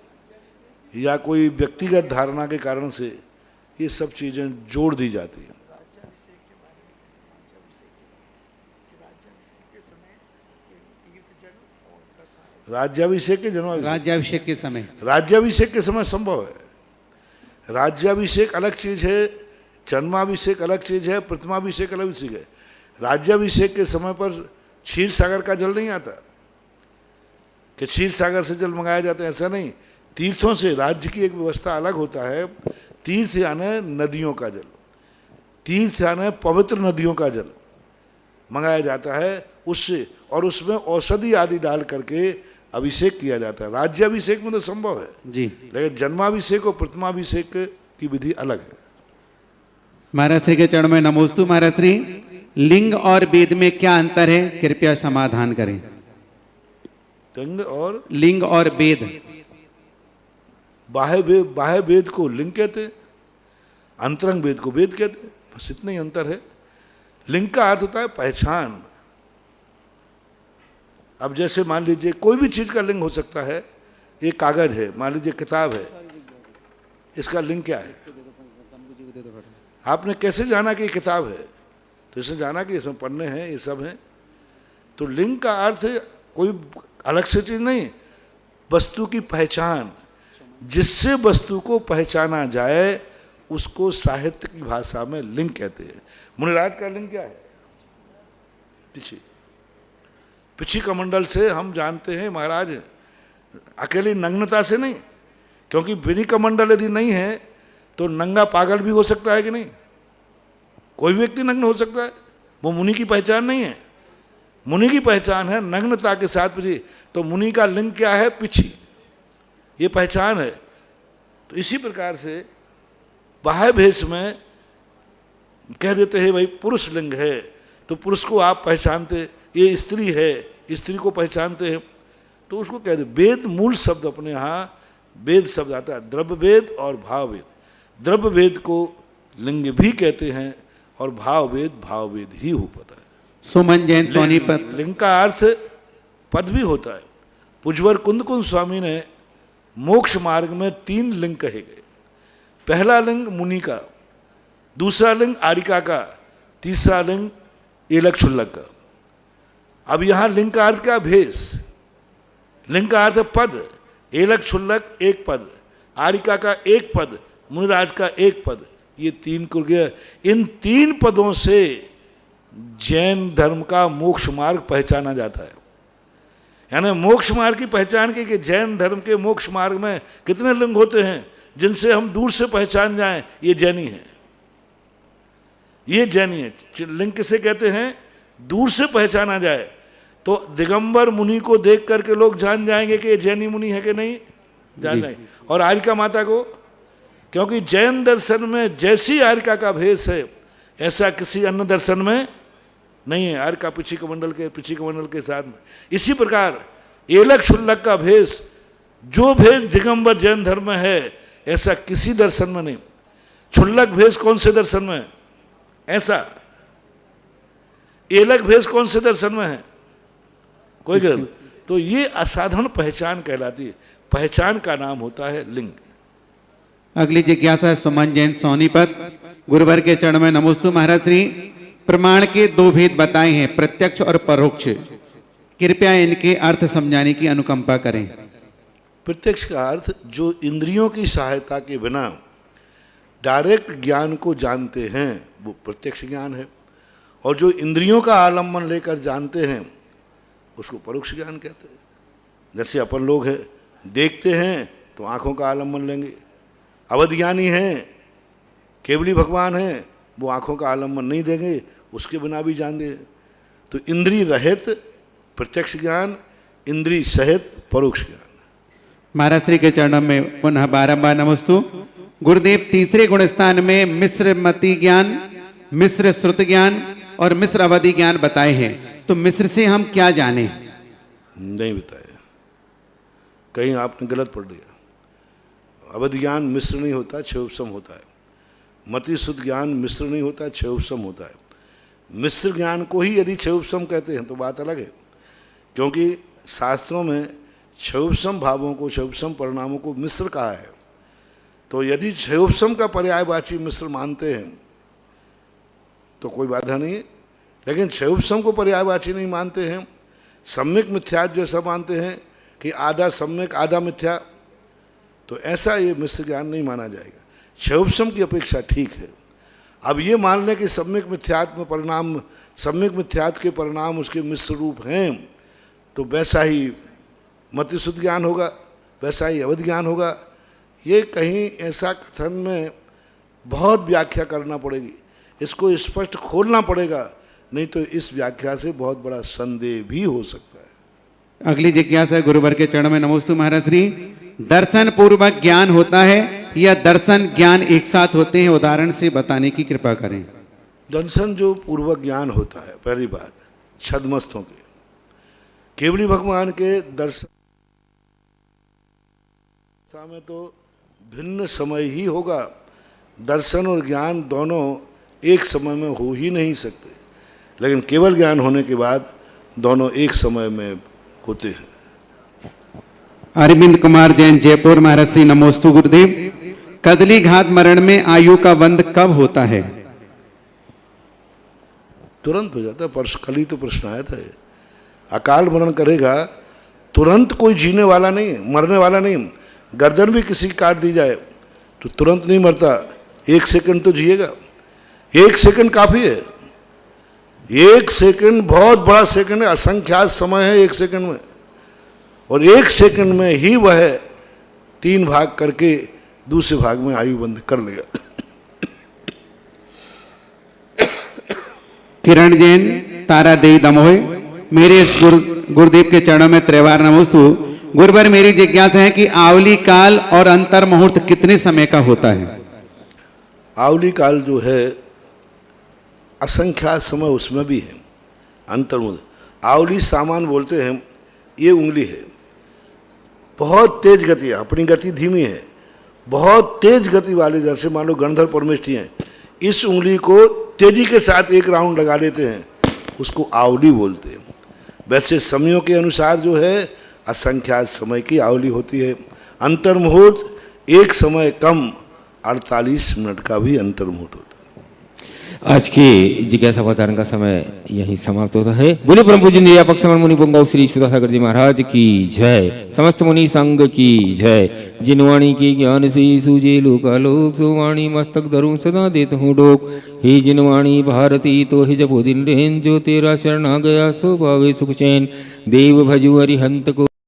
या कोई व्यक्तिगत धारणा के कारण से ये सब चीज़ें जोड़ दी जाती हैं। राज्याभिषेक के जन्माभिषेक, राज्याभिषेक के समय। राज्याभिषेक के समय संभव है। राज्याभिषेक अलग चीज है, जन्माभिषेक अलग चीज है, प्रथमाभिषेक अलग चीज है। राज्याभिषेक के समय पर क्षीर सागर का जल नहीं आता कि क्षीर सागर से जल मंगाया जाता है, ऐसा नहीं। तीर्थों से राज्य की एक व्यवस्था अलग होता है। तीर्थ यानी नदियों का जल, तीर्थ यानी पवित्र नदियों का जल मंगाया जाता है उससे, और उसमें औषधि आदि डाल करके अभिषेक किया जाता है। राज्याभिषेक में तो संभव है जी, लेकिन जन्माभिषेक और प्रथमाभिषेक की विधि अलग है। महाराज श्री के चरण में नमोस्तु। महाराज श्री, लिंग और वेद में क्या अंतर है, कृपया समाधान करें। लिंग और वेद, बाह्य वेद को लिंग कहते हैं, अंतरंग वेद को वेद कहते हैं, बस इतना ही अंतर है। लिंग का अर्थ होता है पहचान। अब जैसे मान लीजिए कोई भी चीज का लिंग हो सकता है। ये कागज है, मान लीजिए किताब है, इसका लिंग क्या है? आपने कैसे जाना कि ये किताब है? तो इसने जाना कि इसमें पन्ने हैं, ये सब हैं। तो लिंग का अर्थ कोई अलग से चीज नहीं, वस्तु की पहचान। जिससे वस्तु को पहचाना जाए उसको साहित्य की भाषा में लिंग कहते हैं। मुनिराज का लिंग क्या है? पिछी। पिछी कमंडल से हम जानते हैं महाराज, अकेली नग्नता से नहीं, क्योंकि बिनी कमंडल यदि नहीं है तो नंगा पागल भी हो सकता है कि नहीं? कोई भी व्यक्ति नग्न हो सकता है, वो मुनि की पहचान नहीं है। मुनि की पहचान है नग्नता के साथ पिछी। तो मुनि का लिंग क्या है? पिछी, ये पहचान है। तो इसी प्रकार से बाह्य भेष में कह देते हैं भाई पुरुष लिंग है, तो पुरुष को आप पहचानते, ये स्त्री है, स्त्री को पहचानते हैं, तो उसको कह दे। वेद मूल शब्द अपने यहाँ वेद शब्द आता है, द्रव्य वेद और भाव वेद। द्रव्य वेद को लिंग भी कहते हैं और भाव वेद ही हो पाता है। सुमन जैन सोनीपत। लिंग का अर्थ पद भी होता है। पुजवर कुंद स्वामी ने मोक्ष मार्ग में 3 लिंग कहे गए। पहला लिंग मुनि का, दूसरा लिंग आरिका का, तीसरा लिंग एलक क्षुल्लक का। अब यहां लिंग का अर्थ क्या? भेष। लिंग का अर्थ पद। एलक क्षुल्लक एक पद, आरिका का एक पद, मुनिराज का एक पद, ये 3 को गया। इन 3 पदों से जैन धर्म का मोक्ष मार्ग पहचाना जाता है। यानी मोक्ष मार्ग की पहचान की कि जैन धर्म के मोक्ष मार्ग में कितने लिंग होते हैं जिनसे हम दूर से पहचान जाएं, ये जैनी है, ये जैनी है। लिंग किसे कहते हैं? दूर से पहचाना जाए तो दिगंबर मुनि को देख करके लोग जान जाएंगे कि ये जैनी मुनि है कि नहीं, जान जाएंगे। और आरिका माता को, क्योंकि जैन दर्शन में जैसी आरिका का भेष है ऐसा किसी अन्य दर्शन में नहीं है। आरिका पिछी कमंडल के साथ में। इसी प्रकार एलक क्षुल्लक का भेष, जो भेष दिगंबर जैन धर्म में है ऐसा किसी दर्शन में नहीं। क्षुल्लक भेष कौन से दर्शन में है? ऐसा। एलक भेष कौन से दर्शन में है? कोई गलत। तो ये असाधारण पहचान कहलाती है। पहचान का नाम होता है लिंग। अगली जिज्ञासा है सुमन जैन सोनीपत। गुरुवर के चरण में नमोस्तु। महाराज श्री, प्रमाण के 2 भेद बताए हैं, प्रत्यक्ष और परोक्ष। कृपया इनके अर्थ समझाने की अनुकंपा करें। प्रत्यक्ष का अर्थ जो इंद्रियों की सहायता के बिना डायरेक्ट ज्ञान को जानते हैं वो प्रत्यक्ष ज्ञान है, और जो इंद्रियों का आलम्बन लेकर जानते हैं उसको परोक्ष ज्ञान कहते हैं। जैसे अपन लोग हैं, देखते हैं तो आँखों का आलम्बन लेंगे। अवधज्ञानी हैं, केवली भगवान हैं, वो आँखों का आलम्बन नहीं देंगे, उसके बिना भी जान दे। तो इंद्रिय रहित प्रत्यक्ष ज्ञान, इंद्रिय सहित परोक्ष ज्ञान। महाराज श्री के चरणों में पुनः बारंबार नमस्तु। गुरुदेव तीसरे गुण स्थान में मिश्र मति ज्ञान, मिश्र श्रुत ज्ञान और मिश्र अवधि ज्ञान बताए हैं, तो मिश्र से हम क्या जाने? नहीं बताया, कहीं आपने गलत पढ़ लिया। अवधि ज्ञान मिश्र नहीं होता, क्षयोपशम होता है। मति शुद्ध ज्ञान मिश्र नहीं होता, क्षयोपशम होता है। मिश्र ज्ञान को ही यदि क्षयोपशम कहते हैं तो बात अलग है, क्योंकि शास्त्रों में क्षयोपशम भावों को, क्षयोपशम परिणामों को मिश्र कहा है। तो यदि क्षयोपशम का पर्यायवाची मिश्र मानते हैं तो कोई बाधा नहीं है, लेकिन क्षयोपशम को पर्यायवाची नहीं मानते हैं। सम्यक मिथ्यात्व जैसा मानते हैं कि आधा सम्यक आधा मिथ्या, तो ऐसा ये मिश्र ज्ञान नहीं माना जाएगा। क्षयोपशम की अपेक्षा ठीक है। अब ये मान लें कि सम्यक मिथ्यात्म परिणाम, सम्यक मिथ्यात्व के परिणाम उसके मिश्र रूप हैं, तो वैसा ही मतिशुद्ध ज्ञान होगा, वैसा ही अवध ज्ञान होगा। ये कहीं ऐसा कथन में बहुत व्याख्या करना पड़ेगी, इसको स्पष्ट खोलना पड़ेगा, नहीं तो इस व्याख्या से बहुत बड़ा संदेह भी हो सकता है। अगली जिज्ञासा गुरुवर के चरणों में नमोस्तु महाराज श्री। दर्शन पूर्वक ज्ञान होता है या दर्शन ज्ञान एक साथ होते हैं, उदाहरण से बताने की कृपा करें। दर्शन जो पूर्वक ज्ञान होता है, पहली बात छद्मस्थों के, केवली भगवान के दर्शन में तो भिन्न समय ही होगा। दर्शन और ज्ञान दोनों एक समय में हो ही नहीं सकते, लेकिन केवल ज्ञान होने के बाद दोनों एक समय में होते हैं। अरविंद कुमार जैन जयपुर महाराज श्री नमोस्तु गुरुदेव। कदली घात मरण में आयु का बंध कब होता है? तुरंत हो जाता है। कल ही तो प्रश्न आया था, अकाल मरण करेगा तुरंत, कोई जीने वाला नहीं, मरने वाला नहीं। गर्दन भी किसी की काट दी जाए तो तुरंत नहीं मरता, 1 सेकंड तो जिएगा। 1 सेकंड काफी है, 1 सेकंड बहुत बड़ा सेकंड है, असंख्यात समय है 1 सेकंड में, और 1 सेकंड में ही वह 3 भाग करके दूसरे भाग में आयु बंद कर लेगा। किरण जैन तारा देवी दमोह। मेरे इस गुरुदेव के चरणों में त्रैवार नमोस्तु। गुरुवर मेरी जिज्ञासा है कि आवली काल और अंतर मुहूर्त कितने समय का होता है? आवली काल जो है असंख्यात समय उसमें भी है। अंतर मुहूर्त, आवली सामान बोलते हैं, ये उंगली है, बहुत तेज गति है, अपनी गति धीमी है, बहुत तेज गति वाली, जैसे मान लो गणधर परमेष्ठी हैं, इस उंगली को तेजी के साथ एक राउंड लगा लेते हैं, उसको आवली बोलते हैं। वैसे समयों के अनुसार जो है असंख्यात समय की आवली होती है। अंतर मुहूर्त एक समय कम 48 मिनट का भी अंतर मुहूर्त होता है। आज के जिज्ञासा अवतारण का समय यही समाप्त होता है। बोले परम पूज्य निर्यापक समर मुनि पुंगव श्री सुधासागर जी महाराज की जय, समस्त मुनि संघ की जय। जिनवाणी के ज्ञान से सूझे लोकालोक, सो वाणी मस्तक धरूं सदा देत हूँ डोक। हे जिनवाणी भारती तो ही जपो दिन रेन, जो तेरा शरण आ गया सो पावे सुख चैन। देव भजु हरिहंत को